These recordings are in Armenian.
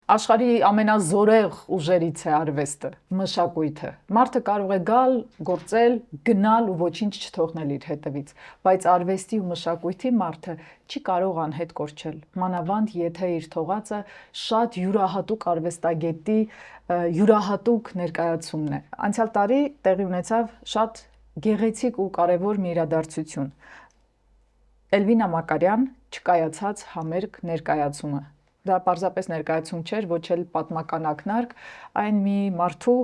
Աշխարհի ամենազորեղ ուժերից է արվեստը, մշակույթը։ Մարդը կարող է գալ, գործել, գնալ ու ոչինչ չթողնել իր հետևից, բայց արվեստի ու մշակույթի մարդը չի կարող անհետ կորչել։ Մանավանդ եթե իր թողածը շատ յուրահատուկ արվեստագետի յուրահատուկ ներկայացումն է։ Անցյալ տարի տեղի ունեցավ շատ գեղեցիկ ու կարևոր մի իրադարձություն։ Էլվինա Մակարյան չկայացած համերգ ներկայացումը։ Դա պարզապես ներկայացում չէր, ոչ էլ պատմական ակնարկ, այն մի մարդու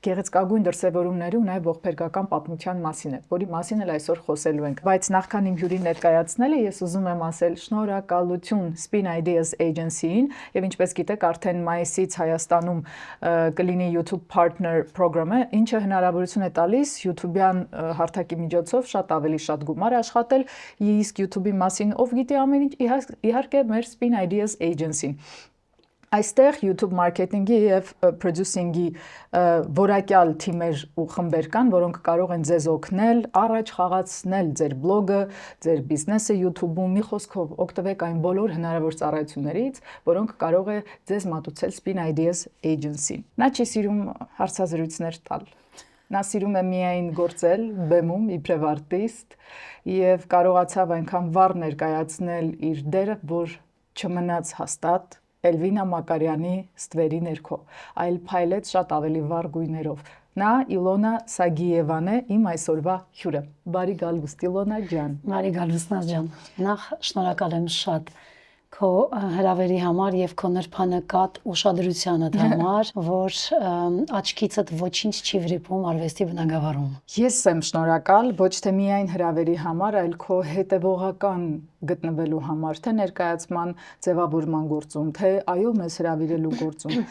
գեղեցկագույն դրսևորումների ու նաև ողբերգական պատմության մասին է, որի մասին էլ այսօր խոսելու ենք։ Բայց նախքան իմ հյուրին ներկայացնելը, ես ուզում եմ ասել շնորհակալություն Spin Ideas Agency-ին, եւ ինչպես գիտեք, արդեն մայիսից Հայաստանում կլինի YouTube Partner Program-ը, ինչը հնարավորություն է տալիս YouTube-յան հարթակի միջոցով շատ ավելի շատ գումար աշխատել, իսկ YouTube-ի մասին ով գիտի ամեն ինչ, իհարկե մեր Spin Ideas Agency-ն։ Այստեղ YouTube մարքեթինգի եւ producing-ի որակյալ թիմեր ու խմբեր կան, որոնք կարող են ձեզ օգնել առաջ խաղացնել ձեր բլոգը, ձեր բիզնեսը YouTube-ում, մի խոսքով օգտվեք այն բոլոր հնարավոր ծառայություններից, որոնք կարող է ձեզ մատուցել Spin Ideas Agency-ն։ Նա չի սիրում հարցազրույցներ տալ։ Նա սիրում է միայն գործել բեմում իբրև արտիստ եւ կարողացավ այնքան վառ ներկայացնել իր դերը, որ չմնաց հաստատ Էլվինա Մակարյանի ստվերի ներքո, այլ փայլեց շատ ավելի վառ գույներով։ Նա Իլոնա Սագիևան է, իմ այսօրվա հյուրը։ Բարի գալուստ Իլոնա ջան։ Բարի գալուստ Նազ ջան։ Նախ շնորհակալ եմ շատ քո հրավերի համար եւ քո նրբանկատ ուշադրությանդ համար, որ աչքիցդ ոչինչ չի վրիպում արվեստի բնագավառում։ Ես եմ շնորհակալ ոչ թե միայն հրավերի համար, այլ քո հետևողական գտնվելու համար, թե ներկայացման ձևավորման գործում, թե այո մեզ հրավիրելու գործում։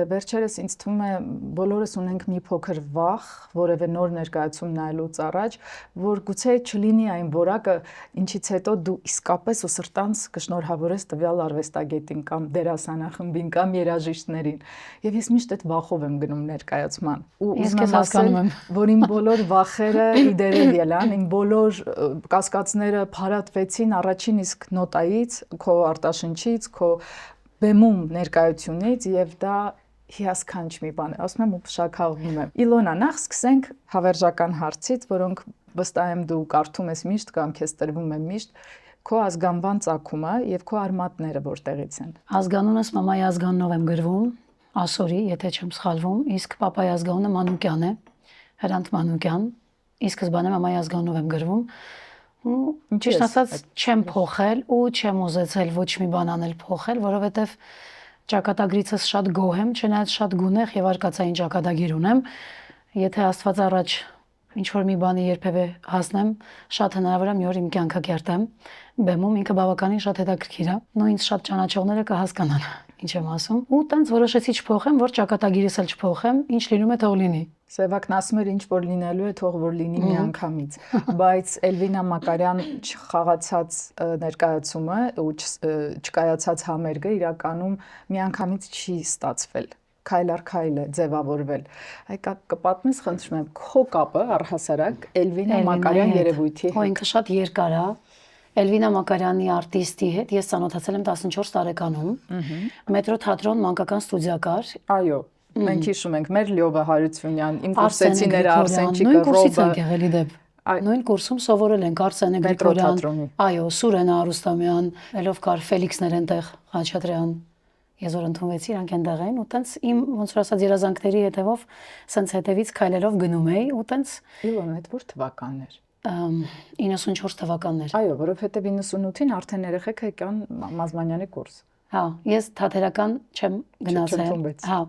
Վերջերս ինձ թվում է բոլորս ունենք մի փոքր վախ, որևէ նոր ներկայացում նայելուց առաջ, որ գուցե չլինի այն որակը, ինչից հետո դու իսկապես ու սրտանց կշնորհավորես տվյալ արվեստագետին կամ դերասանախմբին կամ երաժիշտներին։ Եվ ես միշտ այդ վախով եմ գնում ներկայացման։ Ու ուզում եմ ասել, որ իմ բոլոր վախերը իդերև ելան, իմ բոլոր կասկածները փարատվեցին առաջին իսկ նոտայից, քո արտաշնչից, քո բեմում ներկայությունից եւ դա հիասքանչ մի բան է, ասում եմ ու փշաքաղվում եմ։ Իլոնա, նախ սկսենք հավերժական հարցից, որոնք վստահ եմ դու կարդում ես միշտ կամ քեզ տրվում է միշտ, քո ազգանվան ծագումը եւ քո արմատները որտեղից են։ Ազգանունս մամայի ազգանունով եմ գրվում, Ասորի, եթե չեմ սխալվում, իսկ պապայի ազգանունը Մանուկյան է, Հրանտ Մանուկյան, իսկ սկզբանե մամայի ազգանունով եմ գրվում։ Ճիշտ ասած չեմ փոխել ու չեմ ուզեցել ոչ մի բան անել փոխել, որովհետև ճակատագրիցս շատ գոհ եմ, չնայած շատ գունեղ եւ արկածային ճակատագիր ունեմ։ Եթե Աստված առաջ ինչ որ մի բանի երբևէ հասնեմ, շատ հնարավոր է մի օր իմ կյանքը կերտեմ բեմում, ինքը բավականին շատ հետաքրքիր է։ Նույն ինձ շատ ճանաչողները կհասկանան ինչ եմ ասում։ Ու տենց որոշեցի չփոխեմ, որ ճակատագիրս էլ չփոխեմ, ինչ լինում է թող լինի։ Սևակն ասում էր ինչ որ լինելու է, թող որ լինի միանգամից։ Բայց Էլվինա Մակարյան չխաղացած ներկայացումը ու չկայացած համերգը իրականում միանգամից չի ստացվել։ Քայլ առ քայլ է ձևավորվել։ Այ կպատմես, խնդրում եմ, քո կապը առհասարակ Էլվինա Մակարյան երևույթի հետ։ Ինքը շատ երկար է։ Էլվինա Մակարյանի արտիստի հետ ես ծանոթացել եմ 14 տարեկանում։ Մետրո թատրոն մանկական ստուդիա կար։ Այո, մենք հիշում ենք մեր Լյովա Հարությունյան, իմ կուրսեցիները Արսենչիկը, Նույն կուրսից ենք եղել իդեպ։ Նույն կուրսում սովորել ենք Արսենը Գրիգորյան, այո, Սուրենա Արուստամյան, ելով կար Ֆելիքսներ այնտեղ, Խաչատրյան։ Ես որ ընդունվեցի, իրանք այնտեղ էին ու տենց իմ ոնց որ ասած երազանքների հետևով սենց հետևից քայլելով գնում էի ու տենց Իլոն, այդ որ թվականն էր։ 94 թվականներ։ Այո, որովհետև 98-ին արդեն երեխեք եկան Մազմանյանի կուրս։ Հա, ես թատերական չեմ գնացել։ Հա,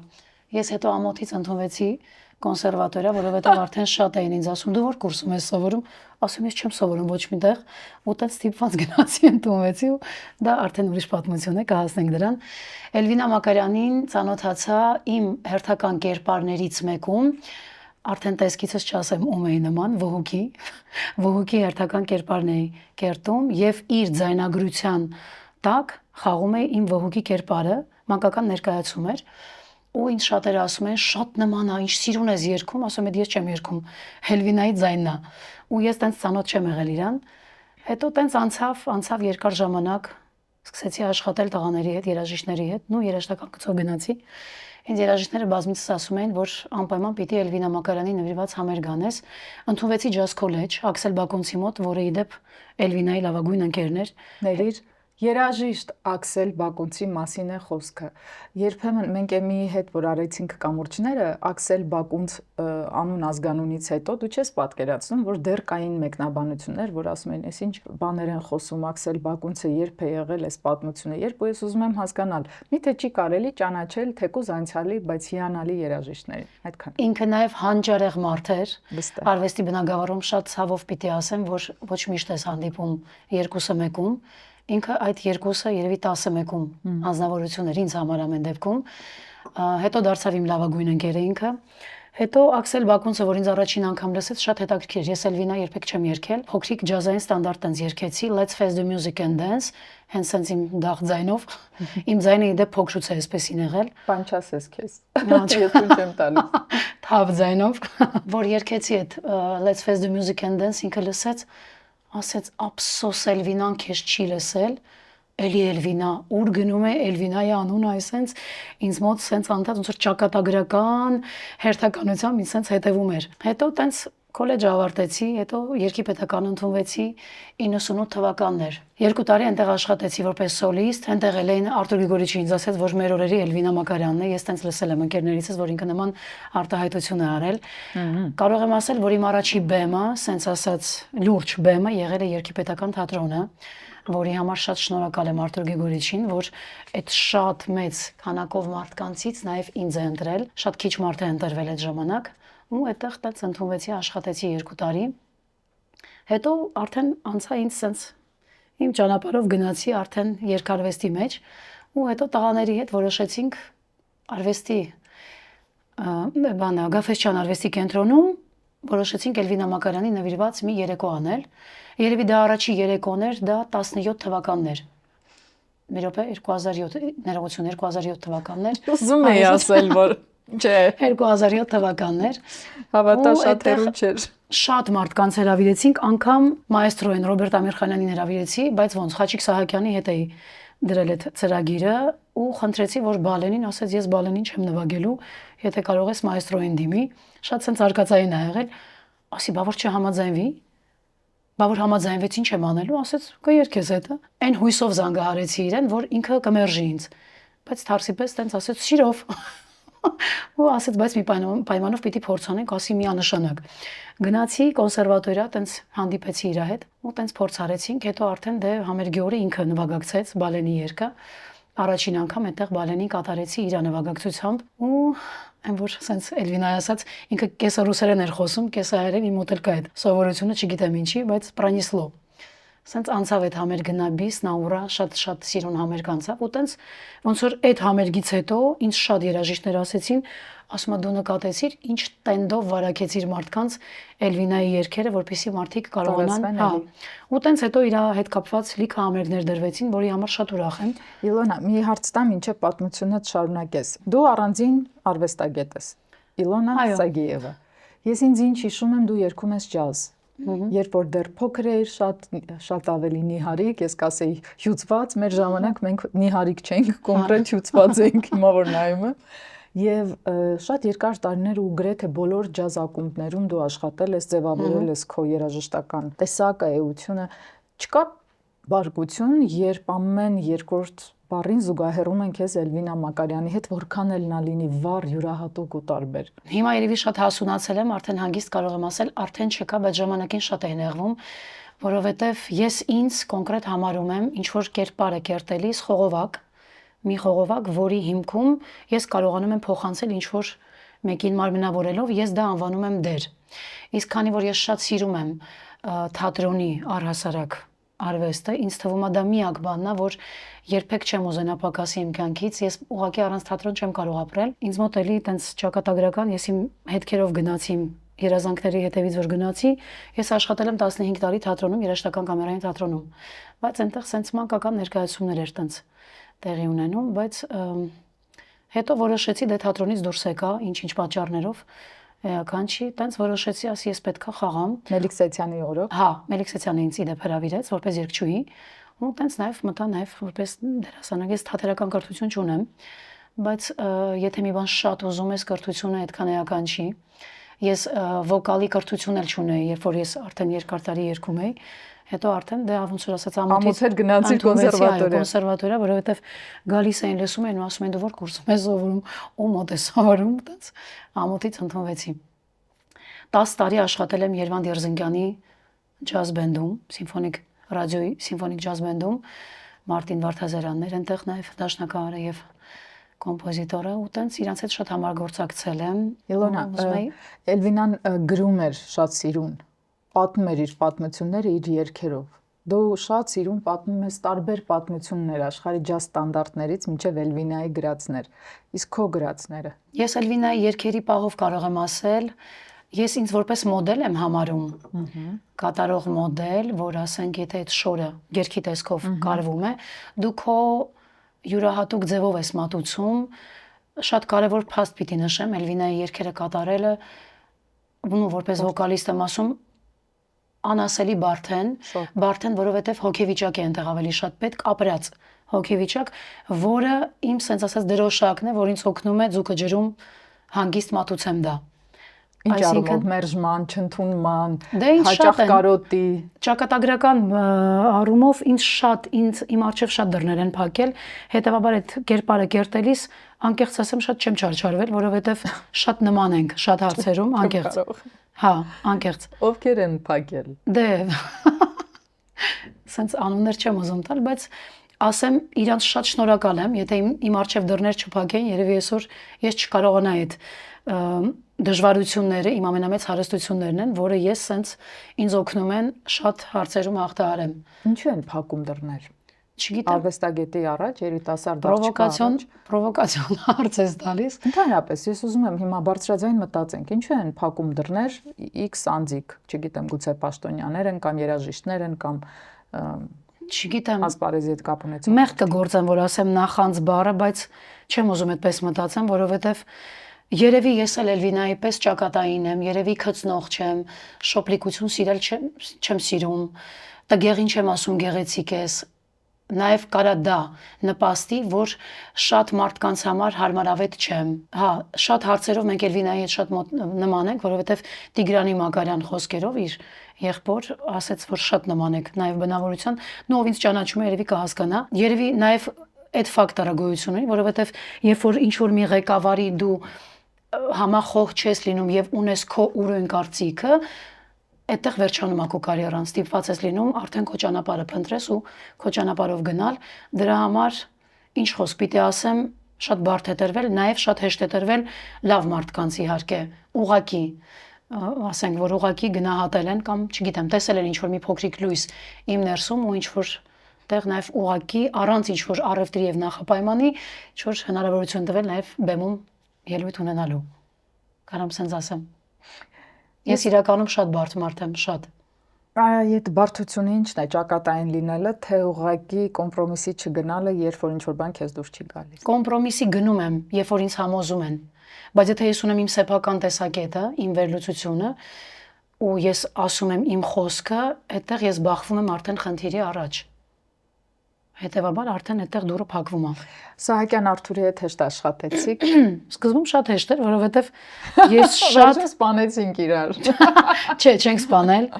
ես հետո ամոթից ընդունվեցի կոնսերվատորիա, որովհետև արդեն շատ էին ինձ ասում, դու որ կուրսում ես սովորում, ասում ես չեմ սովորում ոչ միտեղ, ու տենց ստիպված գնացի ընդունվեցի ու դա արդեն ուրիշ պատմություն է, կհասնենք դրան։ Էլվինա Մակարյանին ծանոթացա իմ հերթական կերպարներից մեկում, արդեն տեսքիցս չասեմ ում էի նման, Վհուկի հերթական կերպարն էի կերտում եւ իր ձայնագրության տակ խաղում էի իմ Վհուկի կերպարը, մանկական ներկայացում էր ու ինձ շատերը ասում են շատ նման է, ինչ սիրուն ես երգում, ասում եմ ես չեմ երգում, Հելվինայի ձայնն է ու ես տենց ծանոթ չեմ եղել իրան։ Հետո տենց անցավ երկար ժամանակ, Սկսեցի աշխատել տղաների հետ, երաժիշտների հետ, ու երաժշտական գծով գնացի։ Ինձ երաժիշտները բազմիցս ասում էին, որ անպայման պիտի Էլվինա Մակարյանի նվիրված համեր գանես։ Ընդունվեցի Jazz College, Աքսել Բակունցի մոտ, որը իդեպ Էլվինայի լավագույն ընկերն էր։ Ներիր երաժիշտ Աքսել Բակունցի մասին է խոսքը։ Երբեմն մենք էմի հետ որ արեցինք կամուրջները, Աքսել Բակունց անուն ազգանունից հետո դու չես պատկերացնում, որ դեռ կային մեկնաբանություններ, որ ասում են, «Էս ինչ բաներ են խոսում, Աքսել Բակունցը երբ է եղել այս պատմությունը», երբ ես ուզում եմ հասկանալ, միթե չի կարելի ճանաչել թեկուզ անցյալի, բայց հիանալի երաժիշտներին։ Այդքան։ Ինքը նաև հանճարեղ մարդ էր։ Վստահ։ Արվեստի բնագավառում շատ ցավով պիտի ասեմ, որ ոչ միշտ ես հանդիպում երկուսը մեկում։ Ինքը այդ երկուսը երևի 10 մեկում անձնավորություններ ինձ համար ամեն դեպքում։ Հետո դարձավ իմ լավագույն ընկերը ինքը։ Հետո Աքսել Բակունցը, որ ինձ առաջին անգամ լսեց, շատ հետաքրքիր էր։ Ես Էլվինա երբեք չեմ երգել։ Փոքրիկ ջազային ստանդարտ տենց երգեցի, Let's face the music and dance, հենց սենց իմ դաղ ձայնով։ Իմ ձայնը իդեպ փոքրուց է այսպեսին եղել։ Բան չասես քեզ։ Ես ու չեմ տալիս։ Թավ ձայնով, որ երգեցի այդ Let's face the music and dance, ինքը լսեց, ասեց ափսոս Էլվինան քեզ չի լսել, էլի Էլվինա, ուր գնում է Էլվինայի անունը, այսենց ինձ մոտ սենց անդադ ոնց որ ճակատագրական հերթականությամբ ինձ սենց հետևում էր։ Հետո տենց քոլեջ ավարտեցի, հետո Երգի պետական ընդունվեցի 98 թվականն էր։ 2 տարի այնտեղ աշխատեցի որպես սոլիստ, այնտեղ Էլեն Արտուր Գրիգորիչը ինձ ասեց, որ մեր օրերի Էլվինա Մակարյանն է, ես տենց լսել եմ ընկերներիցս, որ ինքը նման արտահայտություն է արել։ Կարող եմ ասել, որ իմ առաջի բեմը, սենց ասած լուրջ բեմը եղել է Երգի պետական թատրոնը, որի համար շատ շնորհակալ եմ Արտուր Գրիգորիչին, որ այդ շատ մեծ քանակով մարդկանցից նաև ինձ է ընտրել, շատ քիչ մարդ է ընտրվել այդ ժամանակ, ու այդտեղ տենց ընդունվեցի, աշխատեցի 2 տարի։ Հետո արդեն անցա ինձ սենց իմ ճանապարհով գնացի արդեն երկարվեստի մեջ, ու հետո տղաների հետ որոշեցինք արվեստի բանը Գաֆեսչյան արվեստի կենտրոնում որոշեցինք Էլվինա Մակարյանի նվիրված մի երեկո անել։ Երևի դա առաջի երեկոն էր, դա 17 թվականն էր։ Մի րոպե 2007 ներողություն 2007 թվականն էր։ Ուզում էի ասել, որ չէ, 2007 թվականն էր։ Հավատա շատ հեռու չէր։ Շատ մարդկանց հրավիրեցինք, անգամ մայստրոին Ռոբերտ Ամիրխանյանին հրավիրեցի, բայց ոնց Խաչիկ Սահակյանի հետ էի դրել այդ ծրագիրը ու խնդրեցի, որ բալենին, ասեց ես բալենին չեմ նվագելու, եթե կարող ես մայստրոին դիմի, շատ sense արկածային ա եղել, ասի բա որ չհամաձայնվի, բա որ համաձայնվեց ինչ եմ անելու, ասեց կերքես հետը, այն հույսով զանգահարեցի իրեն, որ ինքը կմերժի ինձ, բայց թարսի պես տենց ասեց սիրով, ու ասեց բայց մի պայմանով պիտի փորձանենք, ասի միանշանակ, գնացի կոնսերվատորիա, տենց հանդիպեցի իր հետ, ու տենց փորձ արեցինք, հետո արդեն դե Համերգիորը ինքը նվագակցեց բալենի երգը, առաջին անգամ այդտեղ բալենին կատարեցի իր նվագակցությամբ ու այն որ sense Էլվինայի ասած ինքը կեսը ռուսերեն էր խոսում, կեսը հայերեն, իմ մոտ էլ կա այդ սովորությունը, չգիտեմ ինչի, բայց պրանիսլո։ Sense անցավ այդ համերգը նա բիս, նա ուրա, շատ սիրուն համերգ անցավ ու տենց ոնց որ այդ համերգից հետո ինձ շատ երաժիշտներ ասեցին, ասում դու նկատեցիր ինչ տենդով վարակեցիր մարդկանց Էլվինայի երգերը, որպեսզի մարդիկ կարողանան, հա։ Ու տենց հետո իր հետ կապված լիքը համերգներ դրվեցին, որի համար շատ ուրախ եմ։ Իլոնա, մի հարց տամ, ինչը պատմությունդ շարունակես։ Դու առանձին արվեստագետ ես։ Իլոնա Սագիևա։ Ես ինձ ինչ հիշում եմ, դու երգում ես ջազ։ Երբ որ դեռ փոքր էիր, շատ ավելի նիհարիկ, ես կասեի հյուծված, մեր ժամանակ մենք նիհարիկ չենք, կոնկրետ հյուծված էինք, հիմա որ նայում եմ։ Եվ շատ երկար տարիներ ու գրեթե բոլոր ջազ ակումբներում դու աշխատել ես, ձևավորել ես քո երաժշտական տեսակը, էությունը, չկա բարկություն, երբ ամեն երկրորդ բառին զուգահեռում են քեզ Էլվինա Մակարյանի հետ, որքան էլ նա լինի վառ, յուրահատուկ ու տարբեր։ Հիմա երևի շատ հասունացել եմ, արդեն հանգիստ կարող եմ ասել, արդեն չկա, բայց ժամանակին շատ էի նեղվում, որովհետև ես ինձ կոնկրետ համարում եմ ինչ որ կերպար է կերտելիս խողովակ, մի խողովակ, որի հիմքում ես կարողանում եմ փոխանցել ինչ որ մեկին մարմնավորելով, ես դա անվանում եմ դեր։ Իսկ քանի որ ես շատ սիրում եմ թատրոնի առհասարակ արվեստը, ինձ թվում է դա միակ բանն է, որ երբեք չեմ ուզենա պակասի իմ կյանքից, ես ուղղակի առանց թատրոն չեմ կարող ապրել։ Ինձ մոտ էլի տենց ճակատագրական, ես իմ հետքերով գնացի իմ երազանքների հետևից որ գնացի, ես աշխատել եմ 15 տարի թատրոնում, երաժշտական կամերային թատրոնում, բայց այնտեղ սենց մանկական ներկայացումներ էր տենց տեղի ունենում, բայց հետո որոշեցի դե թատրոնից դուրս եկա, ինչ-ինչ պատճառներով, էական չի, տենց որոշեցի, ասի ես պետքա խաղամ։ Մելիք Սեթյանի օրոք։ Հա, Մելիք Սեթյանը ինձ իդեպ հրավիրեց որպես երգչուհի, ու տենց նաև մտա նաև որպես դերասան, ես թատերական կրթություն չունեմ, բայց եթե մի բան շատ ուզում ես, կրթությունը այդքան էական չի։ Ես վոկալի կրթություն էլ չունեի, երբ որ ես արդեն երկար տարի երգում էի, հետո արդեն դե ոնց որ ասած ամոթից հետ գնացիր կոնսերվատորիա, որովհետև գալիս էին լսում էին ու ասում են դու որ կուրսում ես սովորում, ու մոտ ես սովորում, տենց ամոթից ընդունվեցի։ 10 տարի աշխատել եմ Երվանդ Երզնկյանի ջազ բենդում, սիմֆոնիկ ռադիոյի սիմֆոնիկ ջազ բենդում, Մարտին Վարդազարյանն էր այնտեղ նաև դաշնակահարը եւ կոմպոզիտորը, ու տենց իրանց հետ շատ համագործակցել եմ։ Իլոնա, Էլվինան գրում էր շատ սիրուն, պատմում էր իր պատմությունները իր երգերով։ Դու շատ սիրուն պատմում ես տարբեր պատմություններ աշխարհի ջազ ստանդարտներից մինչև Էլվինայի գրածներ։ Իսկ քո գրածները։ Ես Էլվինայի երգերի պահով կարող եմ ասել, ես ինձ որպես մոդել եմ համարում, կատարող մոդել, որ ասենք եթե այդ շորը երգի տեսքով կարվում է, դու քո յուրահատուկ ձևով ես մատուցում, շատ կարևոր փաստ պիտի նշեմ, Էլվինայի երգերը կատարելը, որպես վոկալիստ եմ ասում, անասելի բարդ են, որովհետև հոգեվիճակ է այնտեղ ավելի շատ պետք, ապրած հոգեվիճակ, որը իմ սենց ասած դրոշակն է, որ ինձ օգնում է ձուկը ջրում հանգիստ մատուցեմ դա։ Ինչ առումով մերժման, չընդունման, հաճախ կարոտի, ճակատագրական առումով իմ առջև շատ դռներ են փակել, հետևաբար այդ կերպարը կերտելիս անկեղծ ասեմ շատ չեմ չարչարվել, որովհետև շատ նման ենք շատ հարցերում, անկեղծ։ Հա, անկեղծ։ Ովքեր են փակել։ Դե սենց անուններ չեմ ուզում տալ, բայց ասեմ իրանց շատ շնորհակալ եմ, եթե իմ առջև դռներ չփակեին, երևի այսօր ես չկարողանայի այդ դժվարությունները, իմ ամենամեծ հարստություններն են, որը ես սենց ինձ օգնում են շատ հարցերում հաղթահարեմ։ Ինչու են փակում դռներ։ Չգիտեմ։ Արվեստագետի առաջ, երիտասարդ աղջկա առաջ։ Պրովոկացիոն հարց ես տալիս։ Ընդհանրապես, ես ուզում եմ հիմա բարձրաձայն մտածենք, ինչու են փակում դռներ X անձիկ, չգիտեմ, գուցե պաշտոնյաներ են կամ երաժիշտներ են կամ չգիտեմ, ասպարեզի հետ կապ ունեցող։ Մեղք կգործեմ, որ ասեմ նախանձ բառը, բայց չեմ ուզում այդպես մտածեմ, որովհետև երևի ես էլ Էլվինայի պես ճակատային եմ, երևի քծնող չեմ, շոպլիկություն սիրել չեմ սիրում, տգեղին չեմ ասում գեղեցիկ ես, նաև կարա դա նպաստի, որ շատ մարդկանց համար հարմարավետ չեմ։ Հա, շատ հարցերով մենք Էլվինայի հետ շատ նման ենք, որովհետև Տիգրանի Մակարյան խոսքերով իր եղբոր ասաց, որ շատ նման ենք նաև բնավորության, ով ինձ ճանաչում է, երևի կհասկանա։ Երևի նաև այդ ֆակտորը գոյություն ունի, որովհետև երբ որ ինչ որ մի ղեկավարի դու համախոհ չես լինում եւ ունես քո ուրույն կարծիքը, այդտեղ վերջանում է քո կարիերան, ստիպված ես լինում արդեն քո ճանապարհը փնտրես ու քո ճանապարհով գնալ։ Դրա համար ինչ խոսք պիտի ասեմ, շատ բարդ է տրվել, նաեւ շատ հեշտ է տրվել լավ մարդկանց իհարկե, ուղակի ասենք, որ ուղակի գնահատել են կամ չգիտեմ, տեսել են ինչ որ մի փոքրիկ լույս իմ ներսում ու ինչ որ տեղ նաեւ ուղակի առանց ինչ որ առևտրի եւ նախապայմանի ինչ որ հնարավորություն տվել նաեւ բեմում ելույթ ունենալու։ Կարամ սենց ասեմ։ Ես իրականում շատ բարդ մարդ եմ, շատ։ Այդ բարդությունը ի՞նչն է, ճակատային լինելը, թե ուղղակի կոմպրոմիսի չգնալը, երբ որ ինչ-որ բան քեզ դուր չի գալիս։ Կոմպրոմիսի գնում եմ, երբ որ ինձ համոզում են։ Բայց եթե ես ունեմ իմ սեփական տեսակետը, իմ վերլուծությունը, ու ես ասում եմ իմ խոսքը, այդտեղ ես բախվում եմ արդեն խնդիրի առաջ։ Հետևաբար արդեն այդտեղ դուռը փակվում է։ Սահակյան Արթուրի հետ հեշտ աշխատեցիք։ Սկզբում շատ հեշտ էր, որովհետև ես շատ սպանեցինք իրար։ Չէ, չենք սպանել։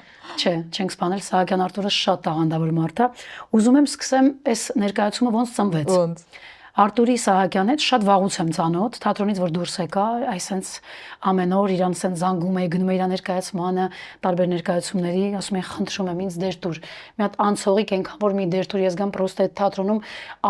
Չէ, չենք սպանել, Սահակյան Արթուրը շատ տաղանդավոր մարդ է։ Ուզում եմ սկսեմ այս ներկայացումը ոնց ծնվեց։ Ոնց։ Արտուրի Սահակյան հետ շատ վաղուց եմ ծանոթ, թատրոնից որ դուրս եկա, այսենց ամեն օր իրան սենց զանգում էի, գնում էի իր ներկայացմանը, տարբեր ներկայացումների, ասում էի խնդրում եմ ինձ դեր տուր։ Մի հատ անցողիկ այնքան որ մի դեր տուր, ես գամ պրոստը այդ թատրոնում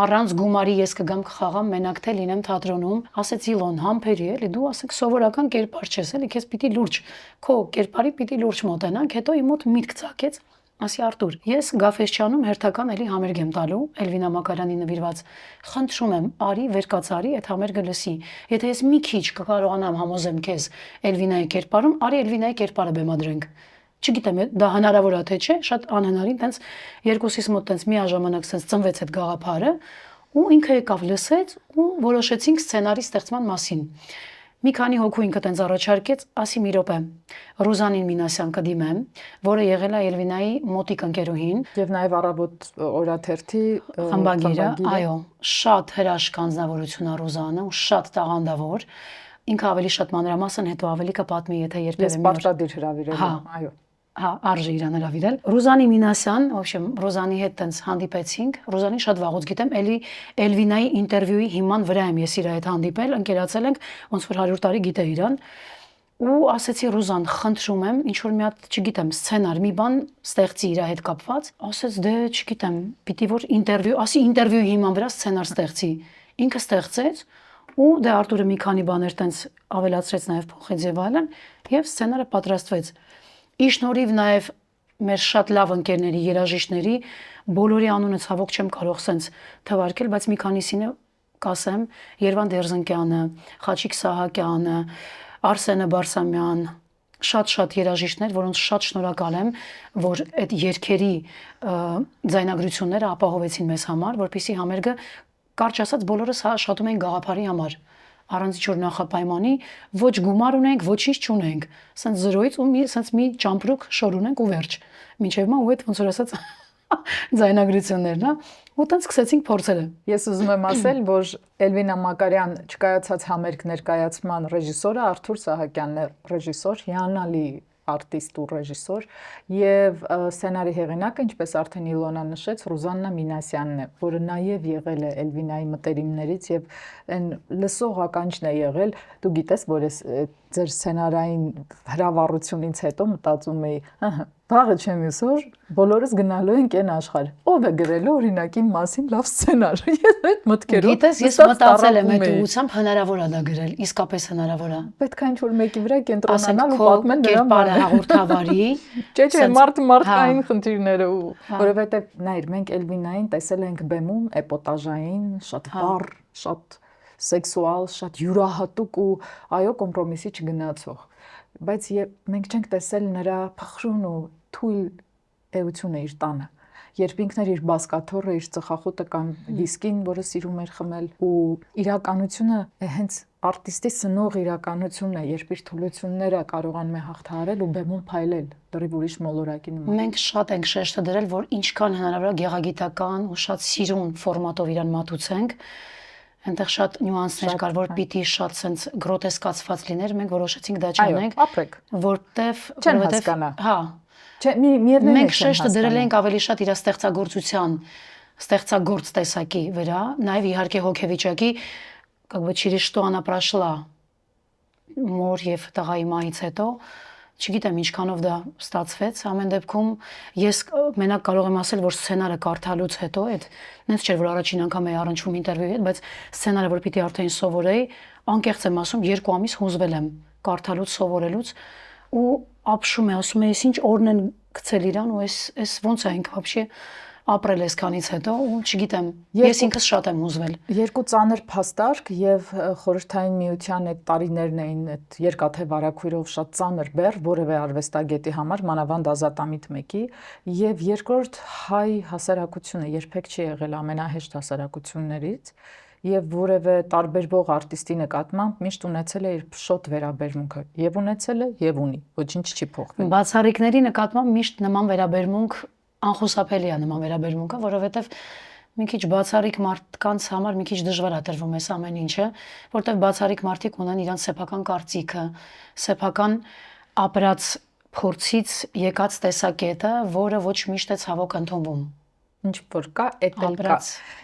առանց գումարի ես կգամ կխաղամ, մենակ թե լինեմ թատրոնում։ Ասեց Իլոն, համբերի էլի, դու ասենք սովորական կերպար չես, էլի քեզ պիտի լուրջ, քո կերպարի պիտի լուրջ մոտենանք, հետո իմ մոտ միտք ցակեց։ Ասի Արտուր, ես Գաֆեսչանում հերթական էլի համերգ եմ տալու, Էլվինա Մակարյանի նվիրված։ Խնդրում եմ, արի վերկացարի այդ համերգը լսի։ Եթե ես մի քիչ կկարողանամ համոզեմ քեզ Էլվինայի կերպարում, արի Էլվինայի կերպարը բեմադրենք։ Չգիտեմ, դա հնարավոր է թե չէ, շատ անհնարին, տենց երկուսիս մոտ տենց միաժամանակ սենց ծնվեց այդ գաղափարը, ու ինքը եկավ լսեց ու որոշեցինք սցենարի ստեղծման մասին։ Մի քանի հոգու ինքը տենց առաջարկեց, ասի մի րոպե։ Ռուզանին Մինասյան կդիմեմ, որը եղել է Էլվինայի մոտիկ ընկերուհին Եվ նաև առավոտ օրաթերթի խմբագիրը, այո, շատ հրաշք անձնավորություն է Ռուզանը ու շատ տաղանդավոր։ Ինքը ավելի շատ մանրամասն հետո ավելի կպատմի, եթե երբևէ Ես պարտադիր հրավիրել եմ, այո։ Հա, արժի իրան հրավիրել։ Ռուզանի Մինասյան, в общем, Ռուզանի հետ տենց հանդիպեցինք։ Ռուզանին շատ վաղուց գիտեմ, էլի Էլվինայի ինտերվյուի հիման վրա եմ ես իր հետ հանդիպել, ընկերացել ենք, ոնց որ 100 տարի գիտե իրան։ Ու ասեցի Ռուզան, խնդրում եմ, ինչ որ մի հատ, չգիտեմ, սցենար, մի բան ստեղծի իր հետ կապված։ Ասեց, դե, չգիտեմ, պիտի որ ինտերվյու, ասի ինտերվյուի հիման վրա սցենար ստեղծի։ Ինքը ստեղծեց ու դե Արտուրը մի քանի բաներ տենց ավելացրեց նաև փոխեց եւ այլն, եւ սցենարը պատրաստվեց։ Իշնորհիվ նաև մեր շատ լավ ընկերների, երաժիշտների, բոլորի անունը ցավոք չեմ կարող սենց թվարկել, բայց մի քանիսին կասեմ, Երվանդ Երզնկյանը, Խաչիկ Սահակյանը, Արսենը Բարսամյան, շատ երաժիշտներ, որոնց շատ շնորհակալ եմ, որ այդ երգերի ձայնագրությունները ապահովեցին մեզ համար, որպեսզի համերգը կարճ ասած բոլորս աշխատում են գաղափարի համար։ Առանց ինչ-որ նախապայմանի ոչ գումար ունենք, ոչինչ չունենք։ Սենց զրոյից ու սենց մի ճամպրուկ շոր ունենք ու վերջ։ Մինչև մա ու այդ ոնց որ ասած ձայնագրություններն, հա։ Ու տենց սկսեցինք փորձել։ Ես ուզում եմ ասել, որ Էլվինա Մակարյան չկայացած համերգ ներկայացման ռեժիսորը Արթուր Սահակյանն է, ռեժիսոր, հիանալի արտիստ ու ռեժիսոր եւ սցենարի հեղինակը, ինչպես արդեն Իլոնա նշեց, Ռուզաննա Մինասյանն է, որը նաեւ եղել է Էլվինայի մտերիմներից եւ այն լսող ականջն է եղել։ Դու գիտես, որ ես ձեր սցենարային հրավառությունից հետո մտածում էի, վաղը չեմ ուսոր, բոլորս գնալու ենք այն աշխարհ։ Ո՞վ է գրելու օրինակի մասին լավ սցենար։ Ես այդ մտքերով գիտես, ես մտածել եմ այդ ուղղությամբ հնարավոր է դա գրել, իսկապես հնարավոր է։ Պետք է ինչ-որ մեկի վրա կենտրոնանալ ու պատմել նրա կերպարը հաղորդավարի։ Չէ, մարդկային խնդիրները ու որովհետև նայր, մենք Էլվինային տեսել ենք բեմում էպոտաժային, շատ բառ, շատ սեքսուալ, շատ յուրահատուկ ու այո, կոմպրոմիսի չգնացող։ Բայց մենք չենք տեսել նրա փխրուն ու թույլ էությունը իր տանը։ Երբ ինքն էր իր բասկաթոռը, իր ծխախոտը կամ վիսկին, որը սիրում էր խմել, ու իրականությունը հենց արտիստի սնող իրականությունն է, երբ իր թուլությունները կարողանում է հաղթահարել ու բեմում փայլել, դեռ ուրիշ մոլորակի նման։ Մենք շատ ենք շեշտը դրել, որ ինչքան հնարավոր է գեղագիտական ու շատ սիրուն ֆորմատով իրան մատուցենք։ Այնտեղ շատ նյուանսներ կար, որ պիտի շատ sense գրոտեսկացված լիներ, մենք որոշեցինք դա չանենք, որտեվ, հա, չէ, միևնույն է, մենք շեշտը դրել ենք ավելի շատ իր ստեղծագործության, ստեղծագործ տեսակի վրա, նաև իհարկե հոգեվիճակի, как бы через что она прошла, մոր եւ տղայի մահից հետո, չգիտեմ ինչքանով դա ստացվեց, ամեն դեպքում ես մենակ կարող եմ ասել, որ սցենարը կարդալուց հետո այդ նենց չէր, որ առաջին անգամ էի առնչվում ինտերվյուի հետ, բայց սցենարը, որ պիտի արդեն սովորեի, անկեղծ եմ ասում, 2 ամիս հուզվել եմ կարդալուց, սովորելուց ու ապշում է, ասում եմ, ինչ օրն են գցել իրան ու այս ոնց է ինքը вообще ապրել այսքանից հետո ու չգիտեմ, ես ինքս շատ եմ հուզվել։ Երկու ծանր փաստարկ եւ խորհրդային միության այդ տարիներն էին այդ երկաթե վարակույրով շատ ծանր բեռ որևէ արվեստագետի համար, մանավանդ ազատամիտ մեկի, եւ երկրորդ հայ հասարակությունը երբեք չի եղել ամենահեշտ հասարակություններից եւ որևէ տարբերվող արտիստի նկատմամբ միշտ ունեցել է իր փշոտ վերաբերմունքը եւ ունեցել է եւ ունի, ոչինչ չի փոխվել։ Բացառիկների նկատմամբ միշտ նման վերաբերմունք անխուսափելի է նման վերաբերմունքը, որովհետև մի քիչ բացառիկ մարդկանց համար մի քիչ դժվար է տրվում այս ամեն ինչը, որովհետև բացառիկ մարդիկ ունեն իրենց սեփական կարծիքը, սեփական ապրած փորձից եկած տեսակետը, որը ոչ միշտ է ցավոք ընդունվում։ Ինչ որ կա, էդ կա։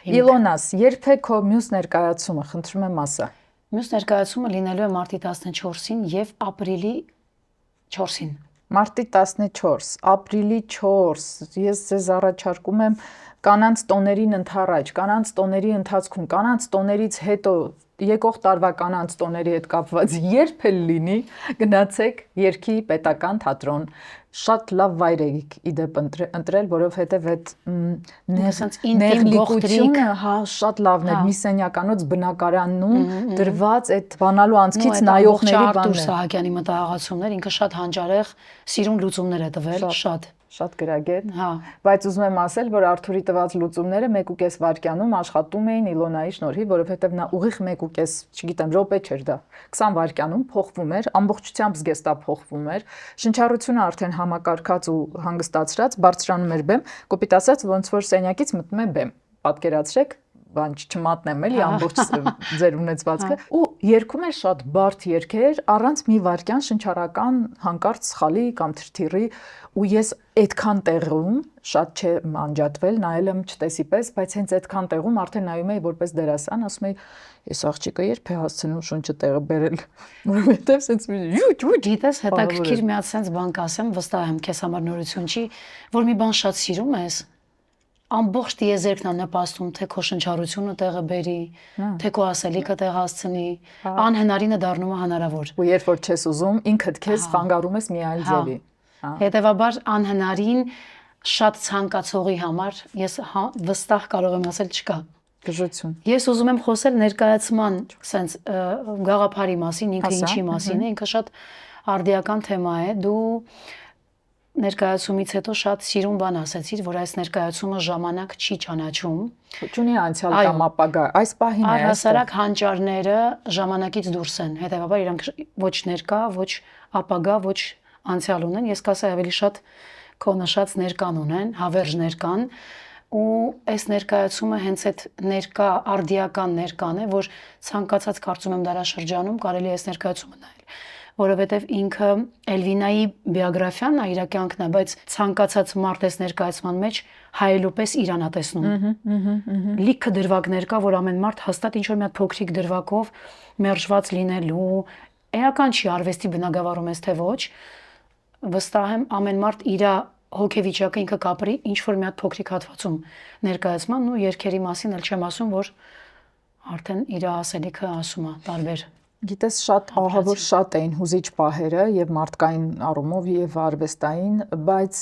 Իլոնաս, երբ է քո մյուս ներկայացումը, խնդրում եմ ասա։ Մյուս ներկայացումը լինելու է մարտի 14-ին եւ ապրիլի 4-ին։ Մարտի 14, ապրիլի 4, ես ձեզ առաջարկում եմ կանանց տոներին ընդառաջ, կանանց տոների ընթացքում, կանանց տոներից հետո եկող տարվա կանանց տոների հետ կապված երբ էլ լինի, գնացեք երգի պետական թատրոն, շատ լավ վայր եք իդեպ ընտրել, որովհետև այդ նեղլիկությունը հա շատ լավն է, մի սենյականոց բնակարանում դրված այդ բանալու անցքից նայողների բանն է։ Արտուր Սահակյանի մտահղացումներ, ինքը շատ հանճարեղ սիրուն լուծումներ է տվել, շատ գրագետ։ Հա, բայց ուզում եմ ասել, որ Արթուրի տված լուծումները 1.5 վայրկյանում աշխատում էին Իլոնայի շնորհիվ, որովհետև նա ուղիղ 1.5, չգիտեմ, րոպե չէր դա, 20 վայրկյանում փոխվում էր, ամբողջությամբ զգեստափոխվում էր, շնչառությունը արդեն համակարգած ու հանգստացրած, բարձրանում էր բեմ, կոպիտ ասած, ոնց որ սենյակից մտնում է բեմ։ Պատկերացրեք, բան չմատնեմ էլի ամբողջ ձեր ունեցվածքը ու երգում էր շատ բարդ երգեր առանց մի վայրկյան շնչառական հանկարծ սխալի կամ թրթիռի ու ես այդքան տեղում շատ չեմ անջատվել նայել եմ չտեսի պես բայց հենց այդքան տեղում արդեն նայում էի որպես դերասան ասում էի ես աղջիկը երբ է հասցնում շունչը տեղը բերել որովհետև sense գիտես հետաքրքիր մի հատ sense բան կասեմ վստահ եմ քեզ համար նորություն չի որ մի բան շատ սիրում ես ամբողջ տիեզերքն է նպաստում թե քո շնչառությունը տեղը բերի, թե քո ասելիքը տեղ հասցնի, անհնարինը դառնում է հնարավոր։ Ու երբ որ չես ուզում, ինքդ քեզ խանգարում ես մի այլ ձևի։ Հետևաբար անհնարին շատ ցանկացողի համար ես վստահ կարող եմ ասել չկա։ Գժություն։ Ես ուզում եմ խոսել ներկայացման sense գաղափարի մասին, ինքը ինչի մասին է, ինքը շատ արդիական թեմա է։ Դու ներկայացումից հետո շատ սիրուն բան ասացիր, որ այս ներկայացումը ժամանակ չի ճանաչում։ Չունի անցյալ կամ ապագա, այս պահին է։ Առհասարակ հանճարները ժամանակից դուրս են, հետևաբար իրանք ոչ ներկա, ոչ ապագա, ոչ անցյալ ունեն, ես կասեի ավելի շատ քո նշած ներկան ունեն, հավերժ ներկան, ու այս ներկայացումը հենց այդ ներկա արդիական ներկան է, որ ցանկացած կարծում եմ դարաշրջանում կարելի է այս ներկայացումը նայել։ Որովհետև ինքը Էլվինայի բիոգրաֆիան է, իր կյանքն է, բայց ցանկացած մարդ այս ներկայացման մեջ հայելու պես իրան է տեսնում։ Լիքը դրվագներ կա, որ ամեն մարդ հաստատ ինչ-որ մի հատ փոքրիկ դրվագով մերժված լինելու, էական չի արվեստի բնագավառում ես թե ոչ, վստահ եմ ամեն մարդ իր հոգեվիճակը ինքը կապրի ինչ-որ մի հատ փոքրիկ հատվածում ներկայացման ու երգերի մասին էլ չեմ ասում, որ արդեն իր ասելիքը ասում է տարբեր։ Գիտես շատ ահավոր շատ էին հուզիչ պահերը եւ մարդկային առումով եւ արվեստային, բայց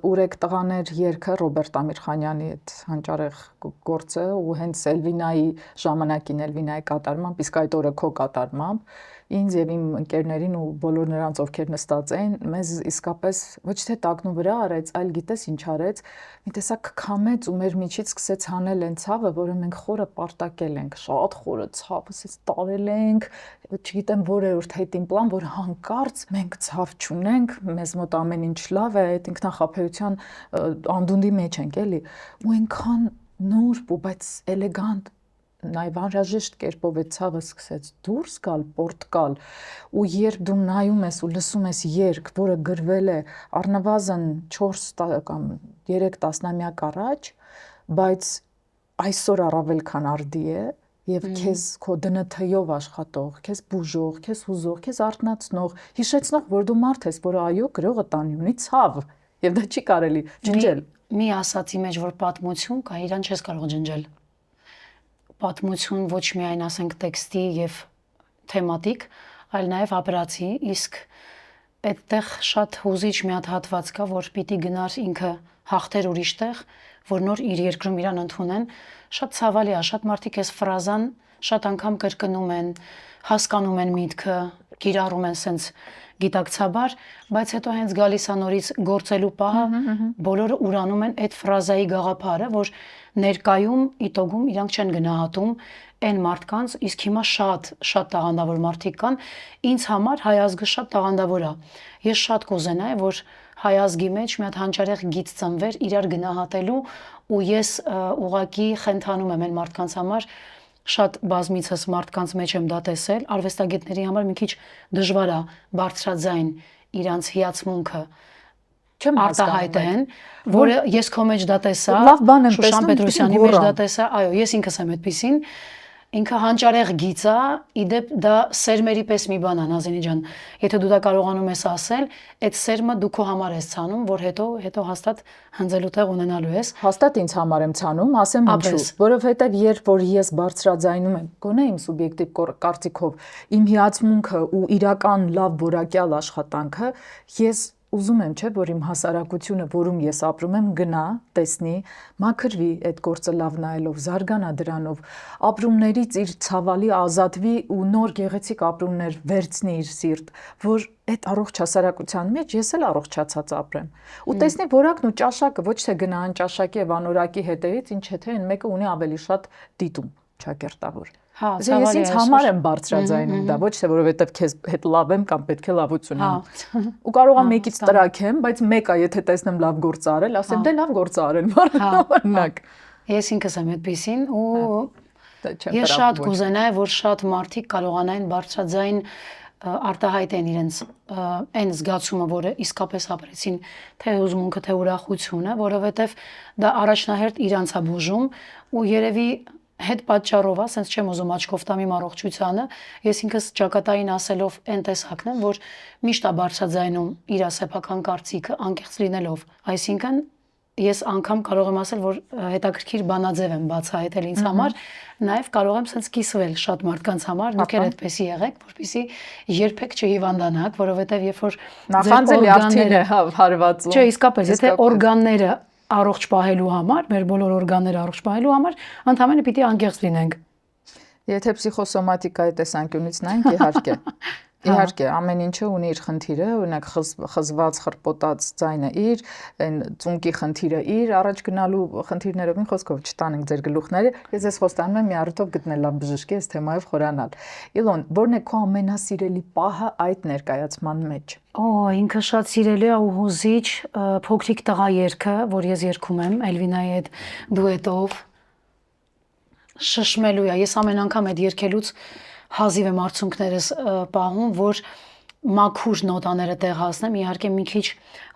Ուրեք տղաներ երգը Ռոբերտ Ամիրխանյանի այդ հանճարեղ գործը ու հենց Էլվինայի ժամանակին Էլվինայի կատարմամբ, իսկ այդ օրը քո կատարմամբ ինձ եւ իմ ընկերներին ու բոլոր նրանց ովքեր նստած էին, մեզ իսկապես ոչ թե տակնու վրա արեց, այլ գիտես ինչ արեց, մի տեսակ քամեց ու մեր միջից սկսեց հանել այն ցավը, որը մենք խորը պարտակել ենք, շատ խորը ցավը ասես տարել ենք, չգիտեմ որերորդ հետին պլան, որ հանկարծ մենք ցավ չունենք, մեզ մոտ ամեն ինչ լավ է, այդ ինքնախապեյության անդունդի մեջ ենք, էլի, ու այնքան նուրբ ու բայց էլեգանտ նայվ անհրաժեշտ կերպով այդ ցավը սկսեց դուրս գալ, պորտկալ ու երբ դու նայում ես ու լսում ես երգ, որը գրվել է առնվազն 4 կամ 3 տասնամյակ առաջ, բայց այսօր առավել քան արդի է եւ քեզ քո դնթ-ով աշխատող, քեզ բուժող, քեզ հուզող, քեզ արթնացնող, հիշեցնող, որ դու մարդ ես, որը այո, գրողը տանի ունի ցավ եւ դա չի կարելի ջնջել։ Մի ասացի մեջ որ պատմություն կա, իրան չես կարող ջնջել։ Պատմություն ոչ միայն ասենք տեքստի եւ թեմատիկ, այլ նաեւ ապրացի, իսկ այդտեղ շատ հուզիչ մի հատ հատված կա, որ պիտի գնար ինքը հաղթեր ուրիշտեղ, որ նոր իր երկրում իրան ընդունեն, շատ ցավալի է, շատ մարդիկ այս ֆրազան շատ անգամ կրկնում են, հասկանում են միտքը, կիրառում են սենց գիտակցաբար, բայց հետո հենց գալիս է նորից գործելու պահը, բոլորը ուրանում են այդ ֆրազայի գաղափարը, որ ներկայում իտոգում իրանք չեն գնահատում այն մարդկանց, իսկ հիմա շատ տաղանդավոր մարդիկ կան, ինձ համար հայ ազգը շատ տաղանդավոր է։ Ես շատ կուզենայի, որ հայ ազգի մեջ մի հատ հանճարեղ գիծ ծնվեր իրար գնահատելու ու ես ուղղակի խենթանում եմ այն մարդկանց համար, շատ բազմիցս մարդկանց մեջ եմ դա տեսել, արվեստագետների համար մի քիչ դժվար է բարձրաձայն իրանց հիացմունքը արտահայտեն, որը ես քո մեջ դա տեսա, Շուշան Պետրոսյանի մեջ դա տեսա, այո, ես ինքս եմ այդպեսին, ինքը հանճարեղ գիծ է, իդեպ դա սերմերի պես մի բան է, Նազենի ջան, եթե դու դա կարողանում ես ասել, այդ սերմը դու քո համար ես ցանում, որ հետո հաստատ հնձելու տեղ ունենալու ես։ Հաստատ ինձ համար եմ ցանում, ասեմ ինչու, որովհետև երբ որ ես բարձրաձայնում եմ, գոնե իմ սուբյեկտիվ կարծիքով, իմ հիացմունքը ու իրական լավ որակյալ աշխատանքը, ես ուզում եմ, չէ, որ իմ հասարակությունը, որում ես ապրում եմ, գնա, տեսնի, մաքրվի այդ գործը լավ նայելով, զարգանա դրանով, ապրումներից իր ցավալի ազատվի ու նոր գեղեցիկ ապրումներ վերցնի իր սիրտ, որ այդ առողջ հասարակության մեջ ես էլ առողջացած ապրեմ։ Ու տեսնի որակն ու ճաշակը ոչ թե գնա այն ճաշակի եւ անորակի հետևից, ինչ թե այն մեկը ունի ավելի շատ դիտում ճակերտավոր։ Հա, ես ինձ համար եմ բարձրաձայնում դա, ոչ թե որովհետև քեզ հետ լավ եմ կամ պետք է լավություն ունենամ։ Ու կարող եմ մեկից տրաքեմ, բայց մեկը եթե տեսնեմ լավ գործ արել, ասեմ դե լավ գործ արել, օրինակ։ Ես ինքս եմ այդպեսին ու ես շատ կուզենայի, որ շատ մարդիկ կարողանային բարձրաձայն արտահայտեն իրենց այն զգացումը, որը իսկապես ապրեցին, թե հուզմունքը, թե ուրախությունը, որովհետև դա առաջնահերթ իրանց է բուժում ու երևի հետ պատճառով, ասենց չեմ ուզում աչքով տամ իմ առողջությանը, ես ինքս ճակատային ասելով այն տեսակն եմ, որ միշտ է բարձրաձայնում իր սեփական կարծիքը անկեղծ լինելով, այսինքն ես անգամ կարող եմ ասել, որ հետաքրքիր բանաձև եմ բացահայտել ինձ համար, նաև կարող եմ sense կիսվել շատ մարդկանց համար, դուք էլ այդպեսի եղեք, որպեսզի երբեք չհիվանդանաք, որովհետև երբ որ նախանձելի արդին է հարվածում։ Չէ, իսկապես, եթե օրգանները առողջ պահելու համար, մեր բոլոր օրգանները առողջ պահելու համար, ընդհանրապես պիտի անկեղծ լինենք։ Եթե պսիխոսոմատիկայի տեսանկյունից նայենք, իհարկե։ Իհարկե, ամեն ինչը ունի իր խնդիրը, օրինակ խզված, խրպոտած ձայնը իր, այն ծունկի խնդիրը իր, առաջ գնալու խնդիրներով մի խոսքով չտանենք ձեր գլուխները։ Ես ես խոստանում եմ մի առիթով գտնել լավ բժշկի այս թեմայով խորանալ։ Իլոն, ո՞րն է քո ամենասիրելի պահը այդ ներկայացման մեջ։ Ինքը շատ սիրելի է ու հուզիչ, փոքրիկ տղա երգը, որ ես երգում եմ Էլվինայի հետ դուետով, շշմելու է։ Ես ամեն անգամ այդ երգելուց հազիվ եմ արցունքներս պահում, որ մաքուր նոտաները տեղ հասնեմ, իհարկե մի քիչ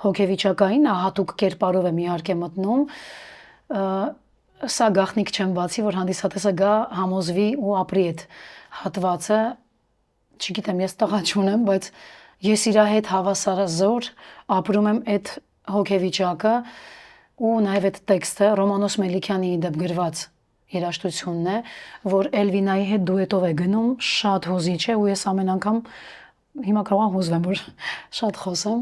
հոգեվիճակային, հատուկ կերպարով եմ իհարկե մտնում, սա գաղտնիք չեմ բացի, որ հանդիսատեսը գա համոզվի ու ապրի այդ հատվածը, չգիտեմ, ես տղա չունեմ, բայց ես իր հետ հավասարազոր ապրում եմ այդ հոգեվիճակը ու նաև այդ տեքստը Ռոմանոս Մելիքյանի դեպ գրված երաժշտությունն է, որ Էլվինայի հետ դուետով է գնում, շատ հուզիչ է ու ես ամեն անգամ հիմա կարող եմ հուզվեմ, որ շատ խոսեմ,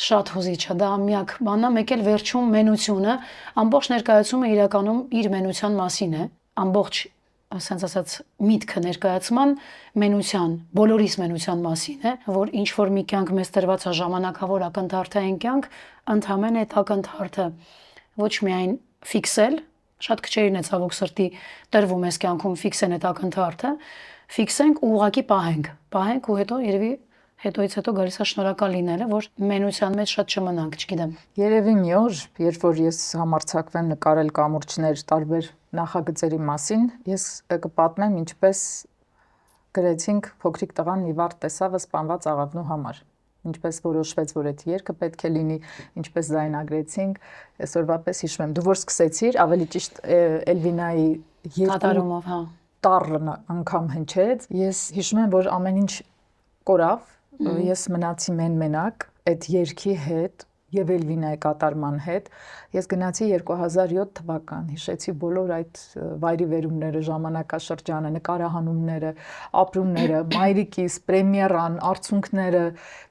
շատ հուզիչ է, դա միակ բանն է, մեկ էլ վերջում մենությունը, ամբողջ ներկայացումը իրականում իր մենության մասին է, ամբողջ ասենց ասած միտքը ներկայացման մենության, բոլորիս մենության մասին է, որ ինչ որ մի կյանք մեզ տրված է ժամանակավոր ակնթարթային կյանք, ընդհանրեն այդ ակնթարթը ոչ միայն ֆիքսել, շատ քչերին է ցավոք սրտի տրվում այս կյանքում ֆիքսեն այդ ակնթարթը, ֆիքսենք ու ուղղակի պահենք ու հետո երևի հետոից հետո գալիս է շնորհակալ լինելը, որ մենության մեջ շատ չմնանք, չգիտեմ։ Երևի մի օր, երբ որ ես համարձակվեմ նկարել կամուրջներ տարբեր նախագծերի մասին, ես կպատմեմ ինչպես գրեցինք փոքրիկ տղան մի վարդ տեսավ սպանված աղավնու համար։ Ինչպես որոշվեց, որ այդ երգը պետք է լինի, ինչպես ձայնագրեցինք, այսօրվա պես հիշում եմ։ Դու որ սկսեցիր, ավելի ճիշտ Էլվինայի կատարումով, հա, տառն անգամ հնչեց։ Ես հիշում եմ, որ ամեն ինչ կորավ, ես մնացի մենակ այդ երգի հետ եւ Էլվինայի կատարման հետ։ Ես գնացի 2007 թվական, հիշեցի բոլոր այդ վայրի վերումները, ժամանակաշրջանը, նկարահանումները, ապրումները, մայրիկիս, պրեմիերան, արցունքները,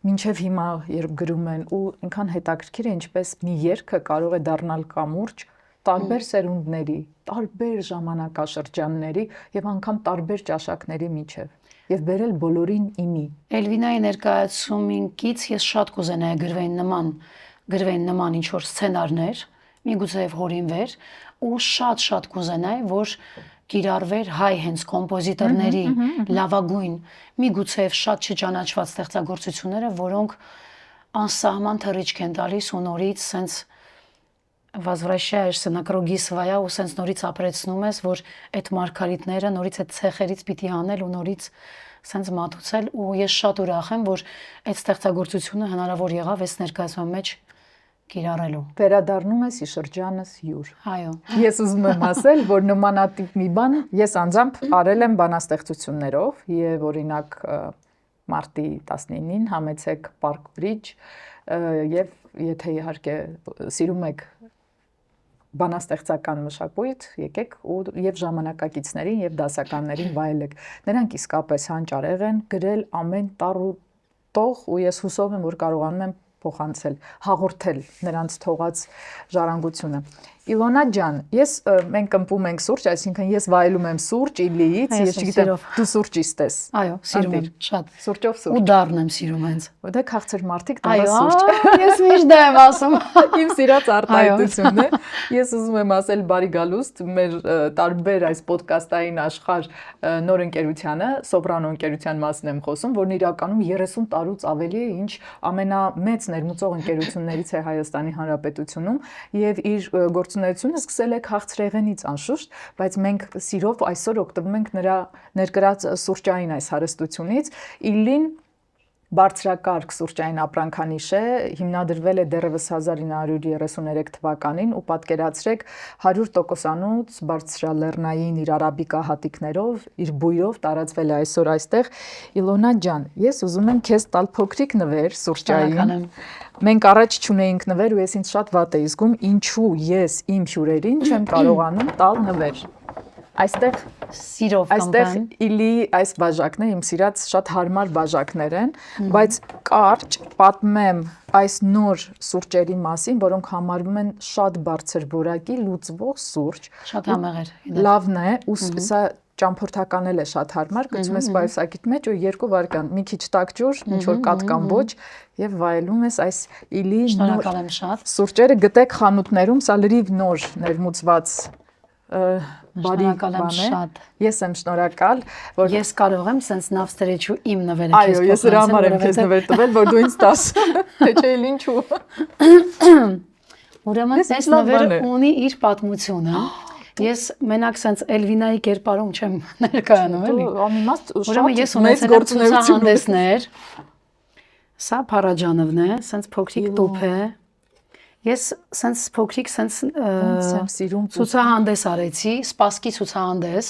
մինչև հիմա երբ գրում են ու այնքան հետաքրքիր է ինչպես մի երգը կարող է դառնալ կամուրջ տարբեր սերունդների, տարբեր ժամանակաշրջանների եւ անգամ տարբեր ճաշակների միջև եւ բերել բոլորին իմի։ Էլվինայի ներկայացումից ես շատ կուզենայի գրվեին նման ինչ որ սցենարներ, միգուցե եւ հորինվեր ու շատ կուզենայի, որ կիրառվեր հայ հենց կոմպոզիտորների լավագույն, միգուցե եւ շատ չճանաչված ստեղծագործությունները, որոնք անսահման թռիչք են տալիս ու նորից սենց возвращаешься на круги своя ու սենց նորից ապրեցնում ես, որ այդ մարգարիտները նորից այդ ցեխերից պիտի անել ու նորից սենց մատուցել ու ես շատ ուրախ եմ, որ այդ ստեղծագործությունը հնարավոր եղավ այս ներկայացման մեջ կիրառելու։ Վերադառնում ես ի շրջանս յուր։ Այո։ Ես ուզում եմ ասել, որ նմանատիպ մի բան ես անձամբ արել եմ բանաստեղծություններով եւ օրինակ մարտի 19-ին համեցեք Park Bridge եւ եթե իհարկե սիրում եք բանաստեղծական մշակույթ, եկեք եւ ժամանակակիցներին եւ դասականներին վայելեք։ Նրանք իսկապես հանճարեղ են գրել ամեն տառ ու տող ու ես հուսով եմ, որ կարողանում եմ փոխանցել, հաղորդել նրանց թողած ժառանգությունը։ Իլոնա ջան, մենք ըմպում ենք սուրճ, այսինքն ես վայելում եմ սուրճ Իլիից, ես չգիտեմ, դու սուրճ իստես։ Այո, սիրում եմ շատ։ Սուրճով սուրճ։ Ու դառն եմ սիրում հենց։ Դե քաղցր մարդիկ դառա սուրճ։ Ես միշտ եմ ասում։ Իմ սիրած արտահայտությունն է։ Ես ուզում եմ ասել բարի գալուստ մեր տարբեր այս ոդկասթային աշխարհ նոր ընկերությանը, Սոպրանո ընկերության մասին եմ խոսում, որն իրականում 30 տարուց ավելի է, ինչ ամենամեծ ներմուծող ընկերություններից է Հայաստանի Հանրապետությունում, եւ իր գործունեությունը սկսել է քաղցրեղենից անշուշտ, բայց մենք սիրով այսօր օգտվում ենք նրա ներկրած սուրճային այս հարստությունից։ Իլին բարձրակարգ սուրճային ապրանքանիշ է, հիմնադրվել է դեռևս 1933 թվականին ու պատկերացրեք 100%-անոց բարձրալեռնային իր արաբիկա հատիկներով, իր բույրով տարածվել է այսօր այստեղ։ Իլոնա ջան, ես ուզում եմ քեզ տալ փոքրիկ նվեր սուրճային։ Մենք առաջ չունեինք նվեր ու ես ինձ շատ վատ էի զգում, ինչու ես իմ հյուրերին չեմ կարողանում տալ նվեր։ Այստեղ սիրով այստեղ Իլի այս բաժակները իմ սիրած շատ հարմար բաժակներ են, բայց կարճ պատմեմ այս նոր սուրճերի մասին, որոնք համարվում են շատ բարձր որակի լուծվող սուրճ։ Շատ համեղ էր։ Լավն է, ու սա ճամփորդական է շատ հարմար, գցում ես պայուսակիդ մեջ ու 2 վայրկյան, մի քիչ տաք ջուր, ինչ որ կատ կամ ոչ, եւ վայելում ես այս Իլի նոր սուրճերը գտեք խանութներում, սա լրիվ նոր ներմուծված բարի բան է։ Ես եմ շնորհակալ, որ ես կարող եմ sense նավստրեչու իմ նվերը քեզ փոխանցել։ Այո, ես հրա համար եմ քեզ նվեր տվել, որ դու ինձ տաս։ Թե չէ ինչու։ Ուրեմն այս նվերը ունի իր պատմությունը։ Ես մենակ sense Էլվինայի կերպարում չեմ ներկայանում, էլի։ Անիմաստ ուրեմն ես ունեցել եմ ցուցահանդեսներ։ Սա Փարաջանովն է, sense փոքրիկ տուփ է։ Ես sense փոքրիկ sense ցուցահանդես արեցի, Սպասկի ցուցահանդես։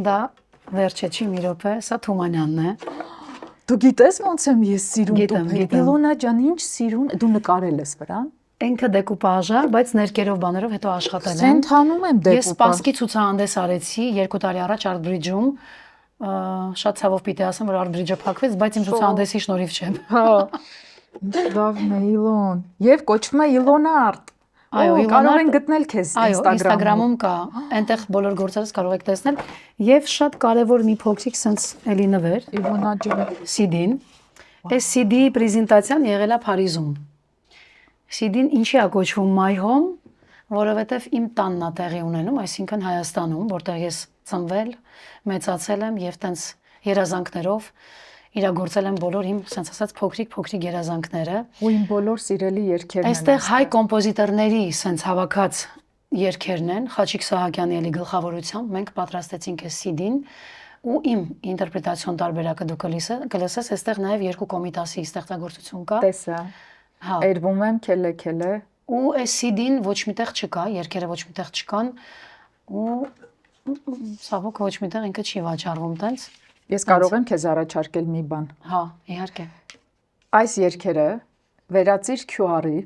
Դա վերջը չի մի րոպե, սա Թումանյանն է։ Դու գիտես ոնց եմ ես սիրում տուփեր։ Իլոնա ջան, ինչ սիրուն, դու նկարել ես վրան։ Ինքը դեկուպաժ է, բայց ներկերով բաներով հետո աշխատել եմ։ Սենթանում եմ դեկուպաժ։ Ես Սպասկի ցուցահանդես արեցի 2 տարի առաջ Art Bridge-ում։ Շատ ցավով պիտի ասեմ, որ Art Bridge-ը փակվեց, բայց իմ ցուցահանդեսի շնորհիվ չեմ։ Հա։ Լավն է Իլոն։ Եվ կոչվում է Իլոնա Art։ Այո, կարող են գտնել քեզ Instagram-ում կա, այնտեղ բոլոր գործերս կարող եք տեսնել, եւ շատ կարեւոր մի փոքրիկ sense էլի նվեր, Իլոնա ջան, CD-ն։ Այս CD-ի պրեզենտացիան եղել է Փարիզում։ CD-ն ինչի է կոչվում My Home, որովհետեւ իմ տանն է տեղի ունենում, այսինքն Հայաստանում, որտեղ ես ծնվել, մեծացել եմ եւ տենց երազանքներով իրագործել եմ բոլոր իմ, ասած ասած, փոքրիկ երազանքները։ Ու իմ բոլոր սիրելի երգերն են։ Այստեղ հայ կոմպոզիտորների sense հավաքած երգերն են, Խաչիկ Սահակյանի էլի գլխավորությամբ մենք պատրաստեցինք այս CD-ն ու իմ ինտերպրետացիոն տարբերակը դու կլսես, այստեղ նաև 2 կոմիտասի ստեղծագործություն կա։ Տեսա։ Հա։ Երվում եմ քելե։ Ու այս CD-ն ոչ միտեղ չկա, երգերը ոչ միտեղ չկան ու ցավոք ոչ միտեղ ինքը չի վաճառվում տենց։ Ես կարող եմ քեզ առաջարկել մի բան։ Հա, իհարկե։ Այս երգերը վերածիր QR-ի,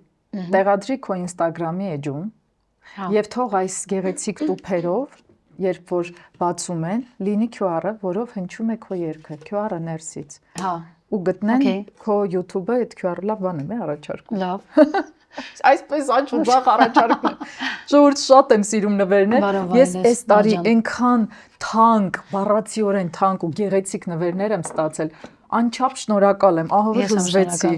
տեղադրի քո Instagram-ի էջում եւ թող այս գեղեցիկ տուփերով, երբ որ բացում են, լինի QR-ը, որով հնչում է քո երգը, QR-ը ներսից։ Հա։ Ու գտնեն քո YouTube-ը այդ QR-ը, լավ բան է առաջարկում։ Լավ։ Այսպես անջուր առաջարկում։ Ժողովուրդ շատ եմ սիրում նվերներ։ Ես այս տարի այնքան թանկ, բառացիորեն թանկ ու գեղեցիկ նվերներ եմ ստացել։ Անչափ շնորհակալ եմ, ահավոր զզվեցի։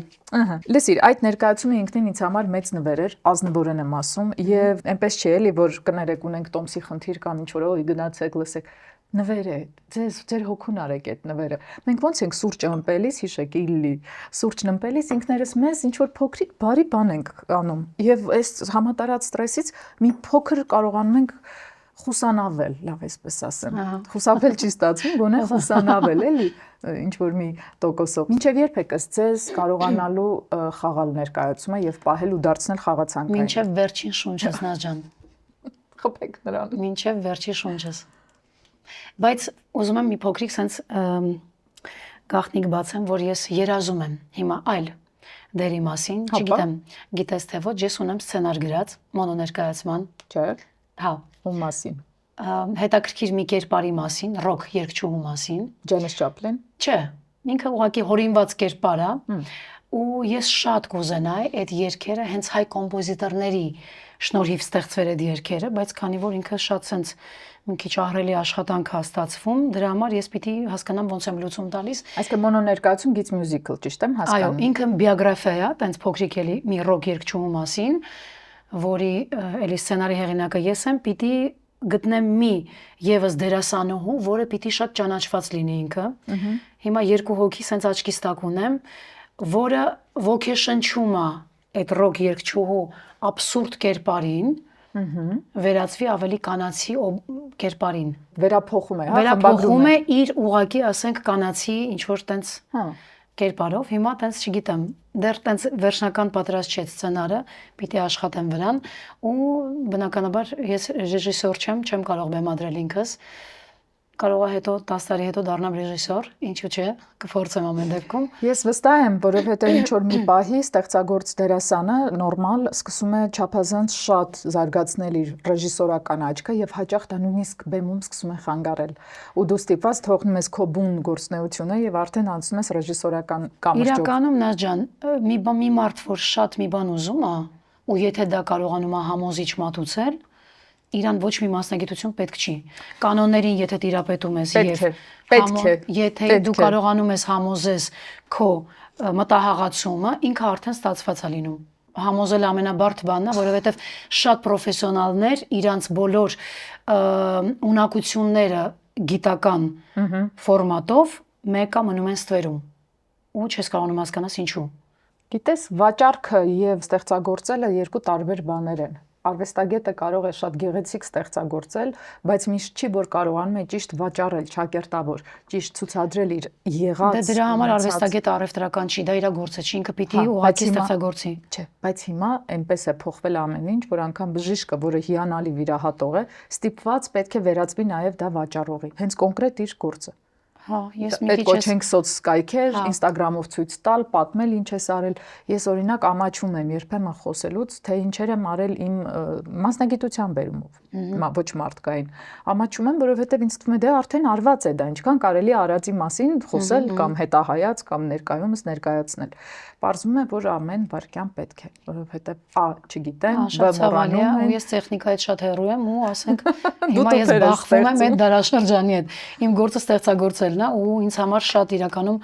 Լսիր, այդ ներկայացումը ինքնին ինձ համար մեծ նվեր էր, ազնվորեն եմ ասում, եւ այնպես չէ էլի, որ կներեք ունենք տոմսի խնդիր կամ ինչ որ օй գնացեք, լսեք։ Նվեր է, ձեր հոգուն արեք այդ նվերը։ Մենք ոնց ենք սուրճը ըմպելիս, հիշեք, Իլի, սուրճն ըմպելիս ինքներս մեզ ինչ որ փոքրիկ բարի բան ենք անում։ Եւ այս համատարած ստրեսից մի փոքր կարողանում ենք խուսանավել, լավ էսպես ասեմ։ Խուսափել չի ստացվում, գոնե խուսանավել, էլի, ինչ որ մի տոկոսով։ Մինչև երբ եք ձեզ կարողանալու խաղալ ներկայացումը եւ պահել ու դարձնել խաղացանկային։ Մինչև վերջին շունչս Նաջան։ Խփեք նրան։ Մինչև վերջին շունչս։ Բայց ուզում եմ մի փոքրիկ sense գաղտնիք բացեմ, որ ես երազում եմ հիմա այլ դերի մասին, չգիտեմ, գիտես թե ոչ, ես ունեմ սցենար գրած մոնոներկայացման։ Չէ։ Հա, ում մասին։ Հետաքրքիր մի կերպարի մասին, ռոք երգչուհու մասին։ Ջենիս Չապլին։ Չէ, ինքը ուղղակի հորինված կերպար է։ ու ես շատ կուզենայի այդ երգերը հենց հայ կոմպոզիտորների շնորհիվ ստեղծվել այդ երգերը, բայց քանի որ ինքը շատ sense մի քիչ ահռելի աշխատանք է ստացվում, դրա համար ես պիտի հասկանամ ոնց եմ լուծում տալիս։ Այսինքն մոնոներկայացում գից մյուզիկլ, ճիշտ եմ հասկանում։ Այո, ինքը բիոգրաֆիա է, տենց փոքրիկ էլի մի ռոք երգչուհու մասին, որի էլի սցենարի հեղինակը ես եմ, պիտի գտնեմ մի եւս դերասանուհու, որը պիտի շատ ճանաչված լինի ինքը։ Հիմա երկու հոգի sense աչքիս տակ ունեմ, որը ոգեշնչում է այդ ռոք երգչուհու абսուրդ կերպարին, վերածվի ավելի կանացի կերպարին։ Վերափոխում է, հա, վերափոխում է իր ուղակի, ասենք, կանացի ինչ որ տենց կերպարով։ Հիմա տենց չգիտեմ, դեռ տենց վերջնական պատրաստ չէ սցենարը, պիտի աշխատեմ վրան ու բնականաբար ես ռեժիսոր չեմ կարող բեմադրել ինքս։ Կարող է հետո 10 տարի հետո դառնամ ռեժիսոր, ինչու՞ չէ, կփորձեմ ամեն դեպքում։ Ես վստահ եմ, որովհետև ինչ որ մի պահի ստեղծագործ դերասանը նորմալ սկսում է չափազանց շատ զարգացնել իր ռեժիսորական աչքը եւ հաճախ դա նույնիսկ բեմում սկսում է խանգարել։ Ու դու ստիպված թողնում ես քո բուն գործունեությունը եւ արդեն անցնում ես ռեժիսորական կամրջով։ Իրականում Նազ ջան, մի մարդ որ շատ մի բան ուզում է, ու եթե դա կարողանում է համոզիչ մատուցել, իրան ոչ մի մասնագիտություն պետք չի։ Կանոններին եթե տիրապետում ես եւ եթե դու կարողանում ես համոզես քո մտահաղացումը, ինքը արդեն ստացված է լինում։ Համոզել ամենաբարդ բանն է, որովհետեւ շատ պրոֆեսիոնալներ իրանց բոլոր ունակությունները գիտական ֆորմատով մեկը մնում են ստվերում։ Ու չես կարողանում հասկանաս ինչու։ Գիտես, վաճառքը եւ ստեղծագործելը երկու տարբեր բաներ են։ Արվեստագետը կարող է շատ գեղեցիկ ստեղծագործել, բայց միշտ չի որ կարողանում է ճիշտ վաճառել, ճակերտավոր, ճիշտ ցուցադրել իր եղած։ Դե դրա համար արվեստագետը առևտրական չի, դա իր գործը չի, ինքը պիտի ուղղակի ստեղծագործի։ Չէ, բայց հիմա այնպես է փոխվել ամեն ինչ, որ անգամ բժիշկը, որը հիանալի վիրահատող է, ստիպված պետք է վերածվի նաև դա վաճառողի։ Հենց կոնկրետ իր գործը։ Հա, ես մի քիչ կոչենք սոցկայքեր, հա։ Instagram-ով ցույց տալ, պատմել ինչ ես արել։ Ես օրինակ ամաչում եմ երբեմն խոսելուց, թե ինչեր եմ արել իմ մասնագիտության բերումով, ոչ մարդկային։ Ամաչում եմ, որովհետև ինձ թվում է դե արդեն արված է դա, ինչքան կարելի արածի մասին խոսել կամ հետահայաց կամ ներկայումս ներկայացնել։ Պարզվում է, որ ամեն վարքյան պետք է, որովհետև չգիտեմ, մոռանում եմ, ու ես տեխնիկայից շատ հեռու եմ ու ասենք հիմա ես բախվում եմ այդ դարաշրջանի հետ։ Իմ գործը ստեղծագործելն է ու ինձ համար շատ իրականում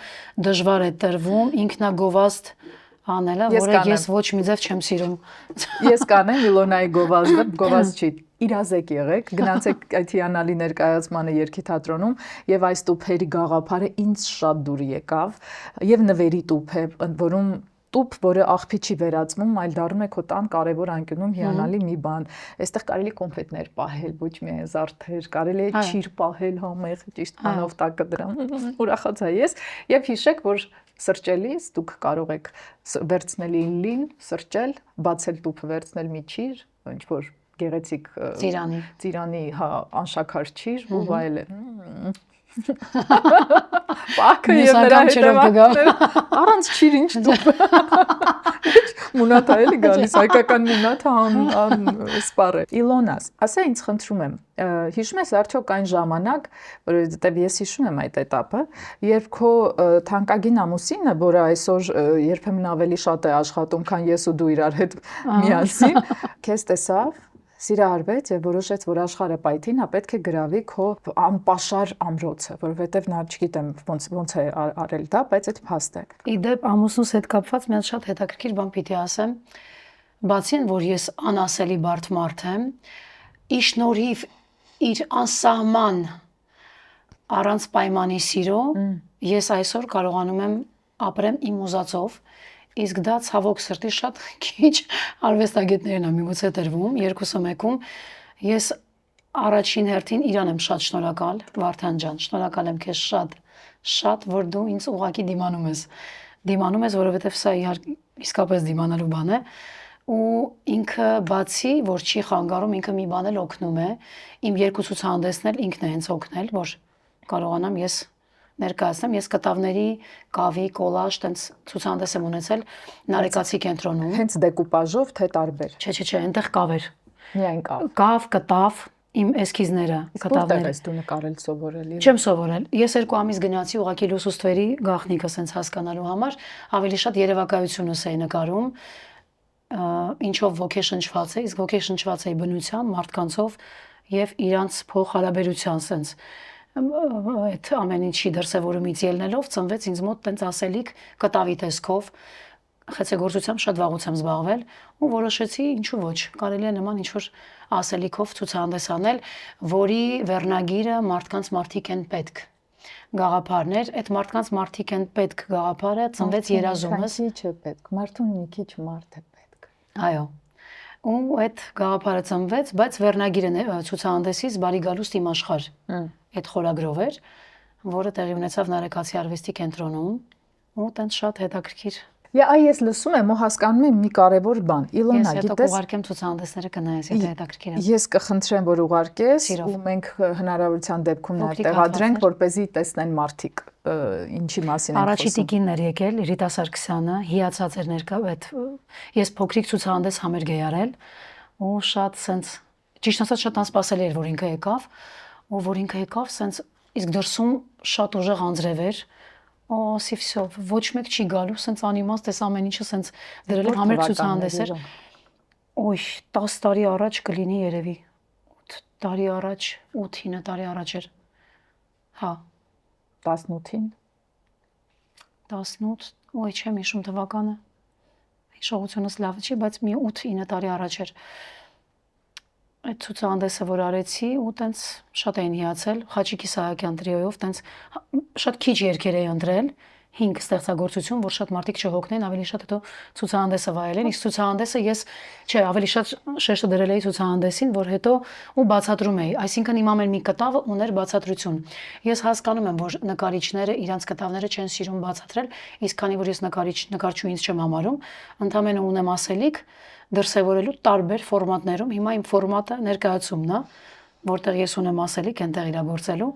դժվար է տրվում ինքնագովազդ անելը, որը ես ոչ մի ձև չեմ սիրում։ Ես կանեմ Իլոնայի գովազդը, գովազդ չի, իրազեկ եղեք, գնացեք այդ հիանալի ներկայացմանը երգի թատրոնում եւ այս տուփերի գաղափարը ինձ շատ դուր եկավ եւ նվերի տուփ է, որում տուփ, որը աղբի չի վերածվում, այլ դառնում է քո տան կարևոր անկյունում հիանալի մի բան։ Այստեղ կարելի կոնֆետներ պահել, ոչ միայն զարդեր, կարելի է ճիր պահել համեղ, ճիշտ բանով տակը դրան։ Ուրախացա ես եւ հիշեք, որ սրճելիս դուք կարող եք վերցնել լին, սրճել, բացել տուփը, վերցնել մի ճիր, ինչ որ գեղեցիկ ծիրանի, հա, անշաքար ճիր ու վայելել։ Պակը եւ նրա հետևանքները առանց ճիր ինչ տուփ։ Մունաթա էլի գալիս, հայկական մունաթա սպառ է։ Իլոնաս, ասա ինձ խնդրում եմ, հիշում ես արդյոք այն ժամանակ, որովհետև ես հիշում եմ այդ этаպը, երբ քո թանկագին ամուսինը, որը այսօր երբեմն ավելի շատ է աշխատում, քան ես ու դու իրար հետ միասին, քեզ տեսավ, սիրահարվեց եւ որոշեց, որ աշխարհը պայթին, նա պետք է գրավի քո անպաշար ամրոցը, որովհետեւ նա չգիտեմ ոնց է արել դա, բայց այդ փաստ է։ Իդեպ ամուսնուս հետ կապված մի հատ շատ հետաքրքիր բան պիտի ասեմ։ Բացի այն, որ ես անասելի բարդ մարդ եմ, ի շնորհիվ իր անսահման առանց պայմանի սիրո, ես այսօր կարողանում եմ ապրեմ իմ ուզածով։ Իսկ դա ցավոք սրտի շատ քիչ արվեստագետներն են միգուցե տրվում, երկուսը մեկում։ Ես առաջին հերթին իրան եմ շատ շնորհակալ, Վարդան ջան, շնորհակալ եմ քեզ շատ, որ դու ինձ ուղղակի դիմանում ես։ Դիմանում ես, որովհետև սա իսկապես դիմանալու բան է։ Ու ինքը բացի, որ չի խանգարում, ինքը մի բան էլ օգնում է։ Իմ երկու ցուցահանդեսն էլ ինքն է հենց օգնել, որ կարողանամ ես ներկայացնեմ, ես կտավների կավի, կոլաժ, տենց ցուցահանդես եմ ունեցել Նարեկացի կենտրոնում։ Հենց դեկուպաժով թե տարբեր։ Չէ, այնտեղ կավ էր։ Միայն կավ։ Կավ, կտավ, իմ էսքիզները, կտավները։ Որտեղ ես դու նկարել սովորել։ Չեմ սովորել։ Ես 2 ամիս գնացի ուղղակի լուսուստվերի գաղտնիքը sense հասկանալու համար, ավելի շատ երևակայությունս էի նկարում, ինչով ոգեշնչված էի, իսկ ոգեշնչված էի բնությամբ, մարդկանցով եւ իրանց փոխհարաբերության sense այդ ամեն ինչի դրսևորումից ելնելով ծնվեց ինձ մոտ տենց ասելիք կտավի տեսքով խեցեգործությամբ շատ վաղուց եմ զբաղվել ու որոշեցի ինչու ոչ կարելի է նման ինչ-որ ասելիքով ցուցահանդես անել, որի վերնագիրը մարդկանց մարդիկ են պետք գաղափարներ, այդ մարդկանց մարդիկ են պետք գաղափարը ծնվեց երազումս չէ պետք, մարդուն մի քիչ մարդ է պետք։ Այո։ Ու այդ գաղափարը ծնվեց, բայց վերնագիրը ցուցահանդեսից բարի գալուստ իմ աշխարհ այդ խորագրով էր, որը տեղի ունեցավ Նարեկացի արվեստի կենտրոնում ու տենց շատ հետաքրքիր Ես լսում եմ ու հասկանում եմ մի կարևոր բան։ Իլոնա, գիտես։ Ես հետո կուղարկեմ ցուցահանդեսները կնայես, եթե հետաքրքիր է։ Ես կխնդրեմ, որ ուղարկես ու մենք հնարավորության դեպքում նաև տեղադրենք, որպեսզի տեսնեն մարդիկ ինչի մասին են խոսում։ Առաջի տիկինն էր եկել Ռիտա Սարգսյանը, հիացած էր ներկա, այդ ես փոքրիկ ցուցահանդես համերգ էի արել ու շատ սենց ճիշտ ասած շատ անսպասելի էր, որ ինքը եկավ, ու որ ինքը եկավ, սենց իսկ դրսում շատ ուժեղ անձրև էր Ասի վсё, ոչ մեկ չի գալու, սենց անիմաստ էս ամեն ինչը սենց դրել եմ համերգ ցուցահանդես էր։ Ոյ, 10 տարի առաջ կլինի երևի։ 8 տարի առաջ, 8-9 տարի առաջ էր։ Հա, 18-ին։ 18, ոյ, չեմ հիշում թվականը։ Հիշողությունս լավ չի, բայց մի 8-9 տարի առաջ էր։ Այդ ցուցահանդեսը որ արեցի ու տենց շատ էին հիացել Խաչիկ Իսահակյան տրիոյով տենց շատ քիչ երգեր էի ընտրել 5 ստեղծագործություն որ շատ մարդիկ չհոգնեն ավելի շատ հետո ցուցահանդեսը վայելեն իսկ ցուցահանդեսը ես ավելի շատ շեշտը դրել էի ցուցահանդեսին որ հետո ու բացատրում էի այսինքն իմ ամեն մի կտավը ուներ բացատրություն ես հասկանում եմ որ նկարիչները իրանց կտավները չեն սիրում բացատրել իսկ քանի որ ես նկարչու ինձ չեմ համարում ընդամենը ունեմ ասելիք դրսևորելու տարբեր ֆորմատներում հիմա իմ ֆորմատը ներկայացումն է որտեղ ես ունեմ ասելիք այնտեղ իրագործելու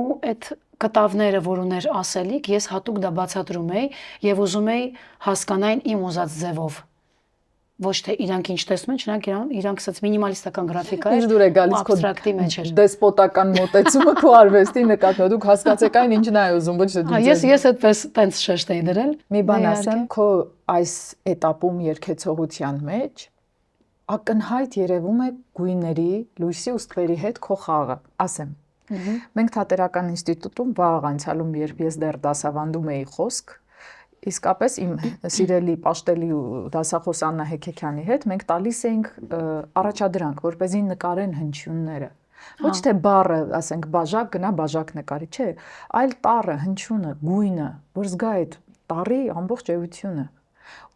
ու այդ կտավները որ ուներ ասելիք ես հատուկ դա բացատրում էի եւ ուզում էի հասկանային իմ ուզած ձևով ոչ թե իրանք ինչ տեսնում են չնայած իրանք ասած մինիմալիստական գրաֆիկա է դուր է գալիս աբստրակտի մեջ էր դեսպոտական մոտեցումը քո արվեստի նկատմամբ դուք հասկացեք այն ինչն է ուզում ոչ թե դու ես այդպես տենց շեշտ էի դրել մի բան ասեմ քո այս этаպում երկեցողության մեջ ակնհայտ երևում է գույների լույսի ու ստվերի հետ քո խաղը ասեմ մենք թատերական ինստիտուտում վաղ անցյալում երբ ես դեռ դասավանդում էի խոսք իսկապես իմ սիրելի պաշտելի դասախոս Աննա Հեքեքյանի հետ մենք տալիս էինք առաջադրանք որպեսզի նկարեն հնչյունները ոչ թե բառը ասենք բաժակ գնա բաժակ նկարի չէ այլ տառը հնչյունը գույնը որ զգա այդ տառի ամբողջ էությունը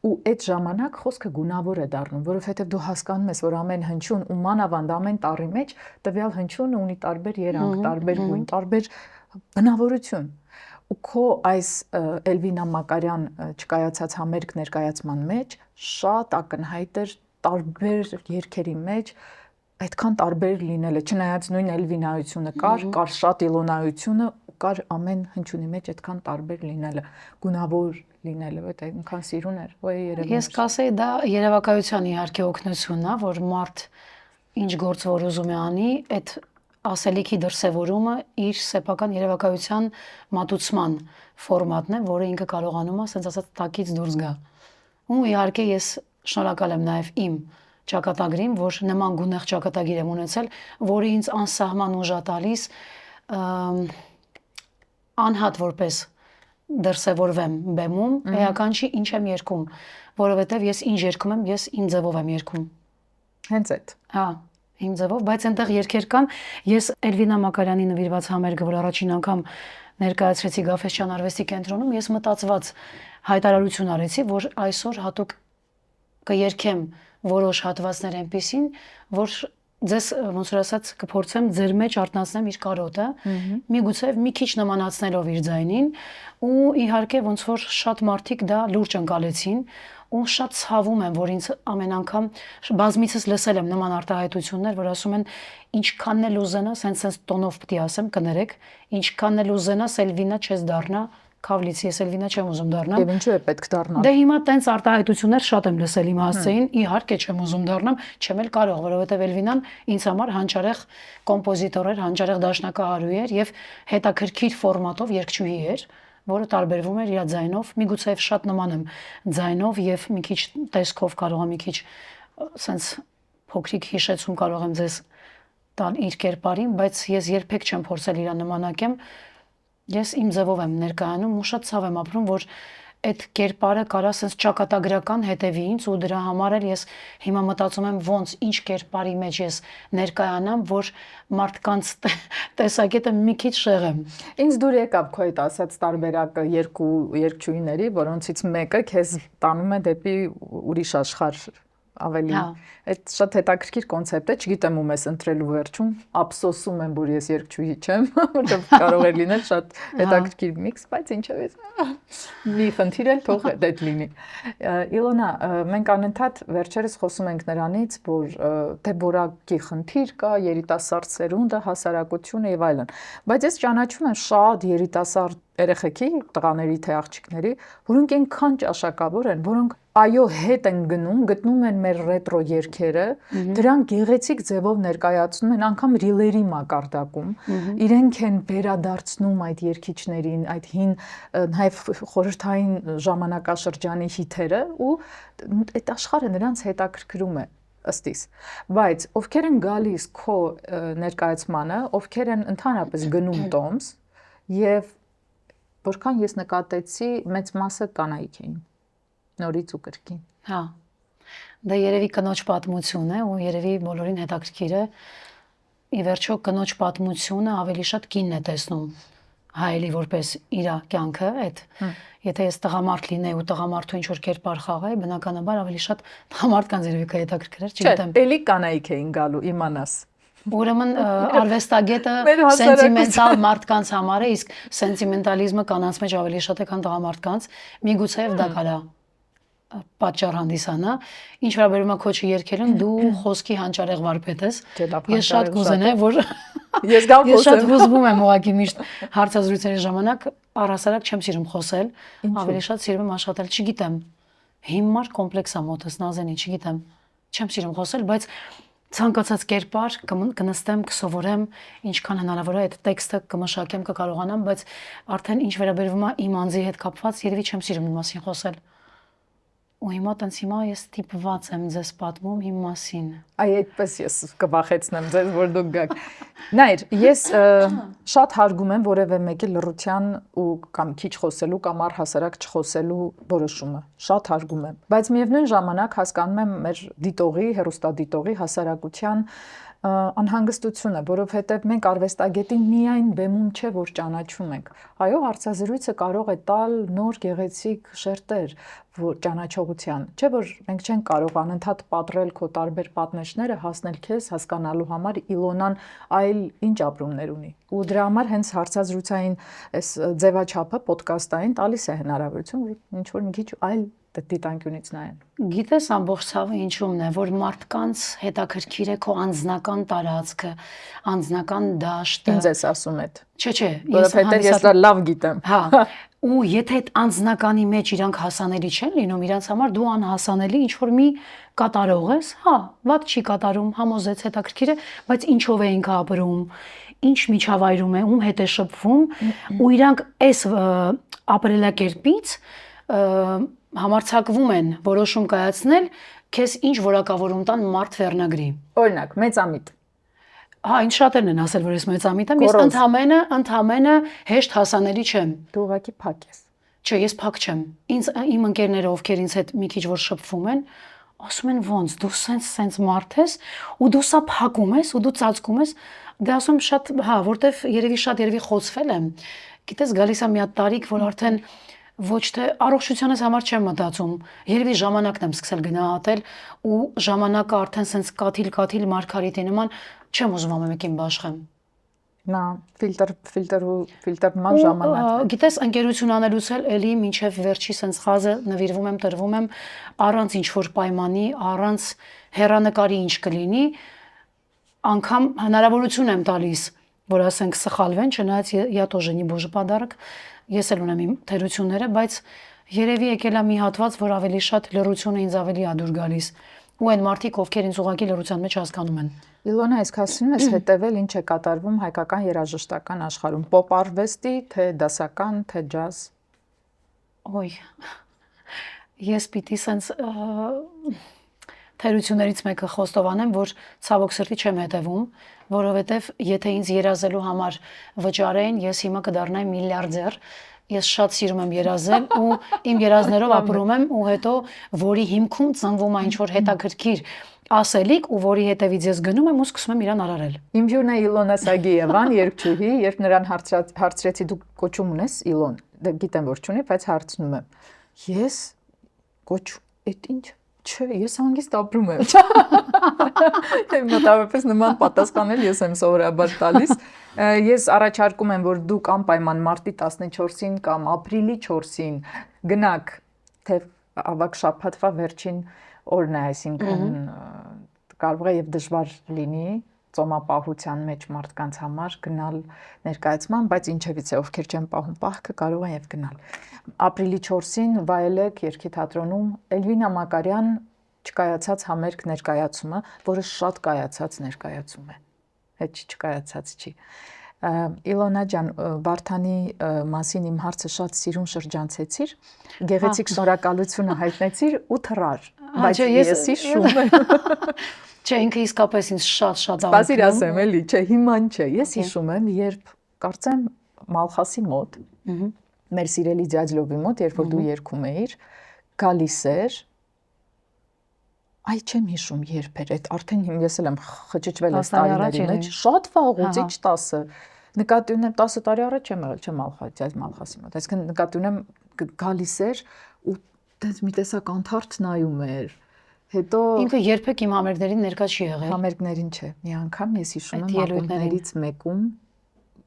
ու այդ ժամանակ խոսքը գունավոր է դառնում որովհետև դու հասկանում ես որ ամեն հնչյուն ու մանավանդ ամեն տառի մեջ տվյալ հնչյունը ունի տարբեր երանգ տարբեր գույն տարբեր բնավորություն ու քո այս Էլվինա Մակարյան չկայացած համերգ ներկայացման մեջ շատ ակնհայտ էր տարբեր երգերի մեջ այդքան տարբեր լինելը չնայած նույն Էլվինայությունը կար շատ իլոնայությունը ու կար ամեն հնչյունի մեջ այդքան տարբեր լինելը գունավոր լինելը այդ այնքան սիրուն էր ու երևում ես կասեի դա երևակայության իհարկե օգնությունն է որ մարդ ինչ գործ որ ուզում է անի այդ ասելիքի դրսևորումը իր սեփական երևակայության մատուցման ֆորմատն է, որը ինքը կարողանում է, ասենց ասած, տակից դուրս գա։ Ու իհարկե ես շնորհակալ եմ նաև իմ ճակատագրին, որ նման գունեղ ճակատագիր եմ ունեցել, որը ինձ անսահման ուժ է տալիս անհատ որպես դրսևորվեմ բեմում, էական չի ինչ եմ երգում, որովհետև ես ինչ երգում եմ, ես իմ ձևով եմ երգում։ Հենց այդ։ Հա իմ ձևով, բայց այնտեղ երգեր կան, ես Էլվինա Մակարյանի նվիրված համերգը, որ առաջին անգամ ներկայացրեցի Գաֆէսճեան արվեստի կենտրոնում, ես մտածված հայտարարություն արեցի, որ այսօր հատուկ կերգեմ որոշ հատվածներ այնպիսին, որ ձեզ ոնց որ ասած կփորձեմ ձեր մեջ արտնացնեմ իր կարոտը, միգուցե մի քիչ նմանացնելով իր ձայնին, ու իհարկե ոնց որ շատ մարդիկ դա լուրջ ընկալեցին ու շատ ցավում եմ, որ ինձ ամեն անգամ բազմիցս լսել եմ նման արտահայտություններ, որ ասում են ինչքանն էլ ուզենաս, հենց տոնով պիտի ասեմ, կներեք, ինչքանն էլ ուզենաս Էլվինա չես դառնա Քավլից ես Էլվինա չեմ ուզում դառնամ։ Եվ ինչու է պետք դառնալ։ Դե հիմա տենց արտահայտություններ շատ եմ լսել իմ հասցեին, իհարկե չեմ ուզում դառնամ, չեմ էլ կարող, որովհետև Էլվինան ինձ համար հանճարեղ կոմպոզիտոր էր, հանճարեղ դաշնակահարույ էր եւ հետաքրքիր ֆորմատով երգչուհի էր, որը տարբերվում էր իր ձայնով, միգուցե շատ նման եմ ձայնով եւ մի քիչ տեսքով կարող եմ մի քիչ սենց փոքրիկ հիշեցում կարող եմ ձեզ տալ իր կերպարին, բայց ես երբեք չեմ փորձել իր նմանակեմ։ Ես իմ ձևով եմ ներկայանում ու շատ ցավ եմ ապրում, որ այդ կերպարը կարա սենց ճակատագրական հետևի ինձ ու դրա համար էլ ես հիմա մտածում եմ ոնց ինչ կերպարի մեջ ես ներկայանամ, որ մարդկանց տեսակետը մի քիչ շեղեմ։ Ինձ դուր եկավ քո այդ ասած տարբերակը երկու երգչուհիների, որոնցից մեկը քեզ տանում է դեպի ուրիշ աշխարհ ավելի այդ շատ հետաքրքիր կոնցեպտ է, չգիտեմ ում ես ընտրելու վերջում, ափսոսում եմ, որ ես երգչուհի չեմ, որտեղ կարող է լինել շատ հետաքրքիր միքս, բայց ինչով է մի խնդիր էլ թող այդ լինի։ Իլոնա, մենք անընդհատ վերջերս խոսում ենք նրանից, որ թե որակի խնդիր կա, երիտասարդ սերունդը, հասարակությունը եւ այլն, բայց ես ճանաչում եմ շատ երիտասարդ երեխեքի, տղաների թե աղջիկների, որոնք այնքան ճաշակավոր են, որոնք այո հետ են գտնում են մեր ռետրո երգերը, դրանք գեղեցիկ ձևով ներկայացնում են անգամ ռիլերի մակարդակում, իրենք են վերադարձնում այդ երգիչներին, այդ հին նաև խորհրդային ժամանակաշրջանի հիթերը ու այդ աշխարհը նրանց հետաքրքրում է ըստիս, բայց ովքեր են գալիս քո ներկայացմանը, ովքեր են ընդհանրապես գնում տոմս եւ որքան ես նկատեցի մեծ մասը կանայք էին նորից ու կրկին։ Հա։ Դա երևի կնոջ պատմություն է ու երևի բոլորին հետաքրքիր է։ Ի վերջո կնոջ պատմությունը ավելի շատ կինն է տեսնում հայելի որպես իր կյանքը, այդ եթե ես տղամարդ լինեի ու տղամարդու ինչ որ կերպար խաղայի, բնականաբար ավելի շատ տղամարդկանց երևի կհետաքրքրեր, չգիտեմ։ Չէ, էլի կանայք էին գալու, իմանաս։ Ուրեմն արվեստագետը սենտիմենտալ մարդկանց համար է, իսկ սենտիմենտալիզմը կանանց մեջ ավելի շատ է, քան տղամարդկանց, միգուցե դա կարա պատճառ հանդիսանա։ Ինչ վերաբերում է քոչի երգերին, դու խոսքի հանճարեղ վարպետ ես։ Ես շատ կուզենայի, որ ես գալ խոսեմ։ Ես շատ հուզվում եմ ուղղակի միշտ հարցազրույցների ժամանակ, առհասարակ չեմ սիրում խոսել, ավելի շատ սիրում եմ աշխատել, չգիտեմ։ Հիմար կոմպլեքս է մոտս, Նազենի, չգիտեմ։ Չեմ սիրում խոսել, բայց ցանկացած կերպար կնստեմ, կսովորեմ, ինչքան հնարավոր է այդ տեքստը կմշակեմ, կկարողանամ, բայց արդեն ինչ վերաբերվում է իմ անձի հետ կապված, երևի չեմ սիրում իմ մասին խոսել։ Ու հիմա ես տիպված եմ ձեզ պատմում իմ մասին։ Այ այդպես ես կվախեցնեմ ձեզ, որ դուք գաք։ Նայր, ես շատ հարգում եմ որևէ մեկի լռության ու կամ քիչ խոսելու կամ առհասարակ չխոսելու որոշումը։ Շատ հարգում եմ։ Բայց միևնույն ժամանակ հասկանում եմ մեր դիտողի, հեռուստադիտողի հասարակության անհանգստությունը, որովհետև մենք արվեստագետին միայն բեմում չէ, որ ճանաչում ենք։ Այո, հարցազրույցը կարող է տալ նոր գեղեցիկ շերտեր ճանաչողության։ Չէ՞ որ մենք չենք կարող անընդհատ պատռել քո տարբեր պատնեշները, հասնել քեզ հասկանալու համար Իլոնան այլ ինչ ապրումներ ունի։ Ու դրա համար հենց հարցազրույցային այս ձևաչափը ոդկասթային տալիս է հնարավորություն, որ ինչ որ մի քիչ այլ դիտանկյունից նայեն։ Գիտես ամբողջ ցավը ինչու՞մն է, որ մարդկանց հետաքրքիր է քո անձնական տարածքը, անձնական դաշտը։ Ինձ ես ասում այդ։ Չէ, որովհետև ես դա լավ գիտեմ։ Հա, ու եթե այդ անձնականի մեջ իրանք հասանելի չեն լինում, իրանց համար դու անհասանելի ինչ որ մի կատարող ես, հա, ված չի կատարում, համոզեց հետաքրքիր է, բայց ինչով է ինքը ապրում, ինչ միջավայրում է, ում հետ է շփվում, ու իրանք այս ապրելակերպից համարձակվում են որոշում կայացնել, քեզ ինչ որակավորում տան մարդ վերնագրի։ Օրինակ, մեծամիտ։ Հա, ինչ շատերն են ասել, որ ես մեծամիտ եմ, ես ընդամենը հեշտ հասանելի չեմ։ Դու ուղղակի փակ ես։ Չէ, ես փակ չեմ։ Իմ ընկերները, ովքեր ինձ հետ մի քիչ որ շփվում են, ասում են ոնց, դու սենց մարդ ես, ու դու սա փակում ես, ու դու ծածկում ես։ Դե ասում շատ, հա, որտեվ երևի խոցվել եմ։ Գիտես, գալիս է մի հատ տարիք, որ արդեն ոչ թե առողջությանս համար չեմ մտածում։ Երևի ժամանակն եմ սկսել գնահատել ու ժամանակը արդեն սենց կաթիլ մարգարիտի նման չեմ ուզում ամենքին բաշխեմ։ Նա ֆիլտրման ժամանակ։ Գիտես, ընկերություն անելուց էլի մինչև վերջի սենց խազը նվիրվում եմ, տրվում եմ առանց ինչ որ պայմանի, առանց հեռանկարի ինչ կլինի, անգամ հնարավորություն եմ տալիս որ ասենք սխալվեն, չնայած я тоже не божий подарок, ես էլ ունեմ իմ թերությունները, բայց երևի եկել է մի հատված, որ ավելի շատ լրությունը ինձ ավելի ա դուր գալիս։ Ու այն մարդիկ, ովքեր ինձ ուղղակի լրության մեջ հասկանում են։ Իլոնա, այս հասցնում ես հետևել ինչ է կատարվում հայկական երաժշտական աշխարհում, պոպ արվեստի, թե դասական, թե ջազ։ Ոյ։ Ես պիտի սենց թերություններից մեկը խոստովանեմ, որ ցավոք սրտի չեմ հետևում, որովհետև եթե ինձ երազելու համար վճարեին, ես հիմա կդառնայի միլիարդեր։ Ես շատ սիրում եմ երազել ու իմ երազներով ապրում եմ ու հետո որի հիմքում ծնվում է ինչ-որ հետաքրքիր ասելիք ու որի հետևից ես գնում եմ ու սկսում եմ իրան արարել։ Իմ հյուրն է Իլոնա Սագիևան, երգչուհի, երբ նրան հարցրեցի դու կոչում ունես Իլոն, գիտեմ որ չունի, բայց հարցնում եմ։ Ես այդ ինչ չէ, ես հանգիստ ապրում եմ։ Մոտավորապես նման պատասխանել ես եմ սովորաբար տալիս։ Ես առաջարկում եմ, որ դուք անպայման մարտի 14-ին կամ ապրիլի 4-ին գնաք, թե ավագ շաբաթվա վերջին օրն է, այսինքն կարող է եւ դժվար լինի ծոմապահության մեջ մարդկանց համար գնալ ներկայացման, բայց ինչևից է ովքեր չեն պահում պահքը կարող են եւ գնալ։ Ապրիլի 4-ին վայելեք Երգի թատրոնում Էլվինա Մակարյան չկայացած համերգ ներկայացումը, որը շատ կայացած ներկայացում է։ Հետ չկայացած չի։ Իլոնա ջան, Վարդանի մասին իմ հարցը շատ սիրուն շրջանցեցիր, գեղեցիկ շնորհակալությունը հայտնեցիր ու թռար, բայց ես հիշում եմ։ Չէ, ինքը իսկապես ինձ շատ Սպասիր ասեմ, էլի, չէ, հիմա չէ։ Ես հիշում եմ, երբ կարծեմ Մալխասի մոտ, մեր սիրելի Ձյաձլովի մոտ, երբ որ դու երգում էիր, գալիս էր, այ չեմ հիշում երբ էր, այդ արդեն ես էլ եմ խճճվել այս տարիների մեջ, շատ վաղուց, 10 նկատի ունեմ 10 տարի առաջ եմ եղել, չէ Մալխասի մոտ, այսինքն նկատի ունեմ գալիս էր ու տենց մի տեսակ անթարթ նայում էր։ Հետո ինքը երբեք իմ համերգներին ներկա չի եղել։ Համերգներին չէ։ Մի անգամ ես հիշում եմ ակումբներից մեկում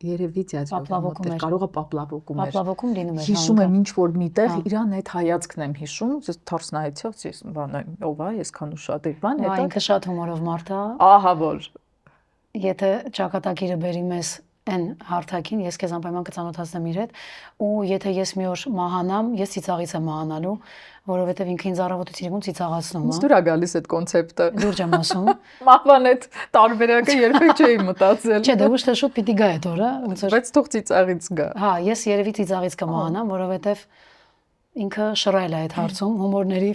երևի Ձյաձլովի մոտ կարող է պապլավոկում էր։ Պապլավոկում լինում էր։ Հիշում եմ ինչ որ միտեղ իրան այդ հայացքն եմ հիշում, թարս նայեցի, ես բան ով է, այսքան ուշադիր բան, հետո ինքը շատ հումորով մարդ է։ Ահա որ։ Եթե ճակատագիրը բերի մեզ այն հարթակին, ես քեզ անպայման կծանոթացնեմ իր հետ, ու եթե ես մի օր մահանամ, ես ծիծաղից եմ մահանալու, որովհետև ինքը ինձ առավոտից իրիկուն ծիծաղացնում է։ Ինձ դուր է գալիս այդ կոնցեպտը։ Լուրջ եմ ասում։ Մահվան այդ տարբերակը երբեք չէի մտածել։ Չէ, դե ոչ թե շուտ պիտի գա այդ օրը, ոնց որ։ Բայց թող ծիծաղից գա։ Հա, ես երևի ծիծաղից կմահանամ, որովհետև ինքը շռայլ է այդ հարցում, հումորների։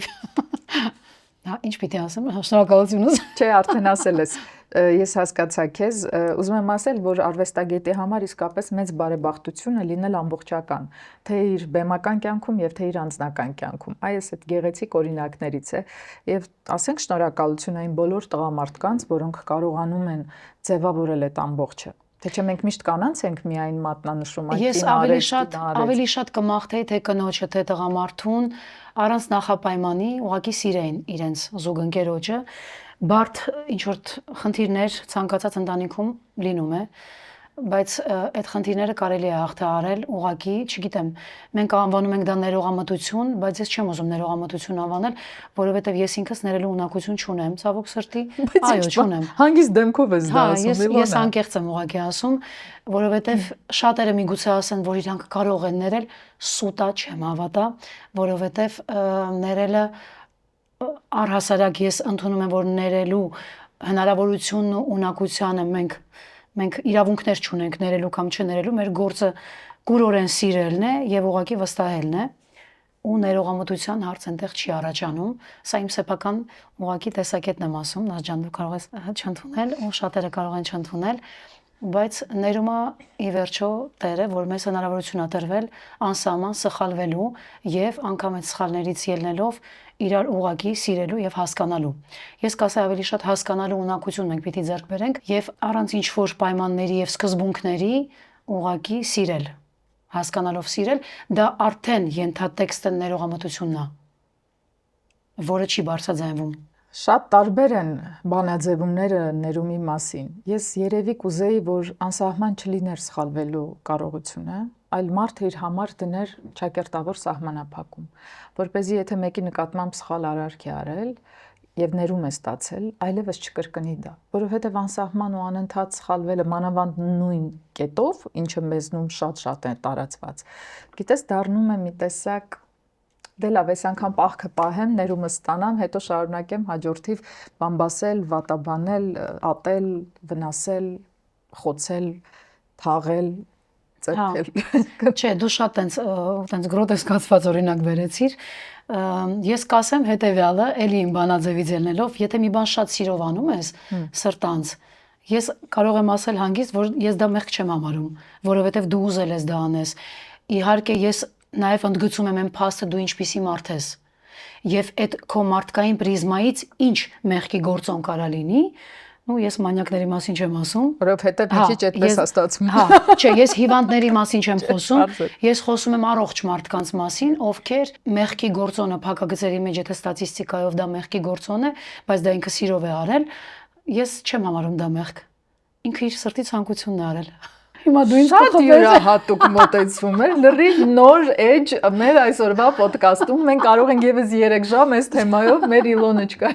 Հա, ինչ պիտի ասեմ, շնորհակալությունս։ Չէ, արդեն ասել ես։ Ես հասկացա քեզ, ուզում եմ ասել, որ արվեստագետի համար իսկապես մեծ բարեբախտություն է լինել ամբողջական, թե իր բեմական կյանքում եւ թե իր անձնական կյանքում։ Այս այդ գեղեցիկ օրինակներից է եւ ասենք շնորհակալություն այն բոլոր տղամարդկանց, որոնք կարողանում են ձևավորել այդ ամբողջը։ Թե չէ մենք միշտ կանանց ենք միայն մատնանշում այդ ես ավելի շատ կմաղթեի թե կնոջը, թե տղամարդուն առանց նախապայմանի ուղղակի սիրեին իրենց զուգընկերոջը բարդ ինչ որ խնդիրներ ցանկացած ընտանիքում լինում է, բայց այդ խնդիրները կարելի է հաղթահարել ուղղակի, չգիտեմ, մենք անվանում ենք դա ներողամտություն, բայց ես չեմ ուզում ներողամտություն անվանել, որովհետև ես ինքս ներելու ունակություն չունեմ, ցավոք սրտի, այո, չունեմ։ Հանգիստ դեմքով ես դա ասում, Իլոնա։ Ես անկեղծ եմ ուղղակի ասում, որովհետև շատերը միգուցե ասեն, որ իրանք կարող են ներել, սուտա չեմ հավատա, որովհետև ներելը առհասարակ ես ընդունում եմ, որ ներելու հնարավորությունն ու ունակությանը մենք իրավունքներ չունենք ներելու կամ չներելու, մեր գործը կուրորեն սիրելն է եւ ուղղակի վստահելն է ու ներողամտության հարց այնտեղ չի առաջանում, սա իմ սեփական ուղղակի տեսակետն եմ ասում, Նազջան դու կարող ես չընդունել ու շատերը կարող են չընդունել, բայց ներումը ի վերջո Տերը, որ մեզ հնարավորություն ա տրվել անսահման սխալվելու եւ անգամ այդ սխալներից ելնելով իրար ուղղակի սիրելու եւ հասկանալու։ Ես կասեի ավելի շատ հասկանալու ունակություն մենք պիտի ձեռք բերենք եւ առանց ինչ որ պայմանների եւ սկզբունքների ուղղակի սիրել։ Հասկանալով սիրել, դա արդեն ենթատեքստը ներողամտությունն է, որը չի բարձրաձայնվում։ Շատ տարբեր են բանաձևումները ներումի մասին։ Ես երևի կուզեի, որ անսահման չլիներ սխալվելու կարողությունը, այլ մարդը իր համար դներ ճակերտավոր սահմանափակում, որպեսզի եթե մեկի նկատմամբ սխալ արարք է արել, եւ ներում է ստացել, այլևս չկրկնի դա, որովհետեւ անսահման ու անընդհատ սխալվելը մանավանդ նույն կետով, ինչը մեզնում շատ է տարածված։ Գիտես, դառնում է մի տեսակ դե լավ, այս անգամ պահքը պահեմ, ներումս ստանամ, հետո շարունակեմ հաջորդիվ բամբասել, վատաբանել, ատել, վնասել, խոցել, թաղել, ծեփել։ Չէ, դու շատ տենց գրոտեսկացված օրինակ վերեցիր։ Ես կասեմ հետեւյալը, էլի իմ բանաձևից ելնելով, եթե մի բան շատ սիրով անում ես, սրտանց, ես կարող եմ ասել հանգիստ, որ ես դա մեղք չեմ համարում, որովհետև դու ուզել ես դա անես։ Իհարկե ես նաև ընդգծում եմ այն փաստը, դու ինչպիսի մարդ ես։ Եվ այդ քո մարդկային պրիզմայից ինչ մեղքի գործոն կարա լինի, ու ես մանյակների մասին չեմ ասում, որովհետև մի քիչ այդպես է ստացվում։ Հա, չէ, ես հիվանդների մասին չեմ խոսում, ես խոսում եմ առողջ մարդկանց մասին, ովքեր մեղքի գործոնը փակագծերի մեջ, եթե ստատիստիկայով դա մեղքի գործոն է, բայց դա ինքը սիրով է արել, ես չեմ համարում դա մեղք։ Ինքը իր սրտի ցանկությունն է արել։ Հիմա դու ինձ շատ յուրահատուկ մոտեցվում է, լրիվ նոր edge մեր այսօրվա ոդկասթում մենք կարող ենք եւս 3 ժամ այս թեմայով մեր Իլոնը չկա։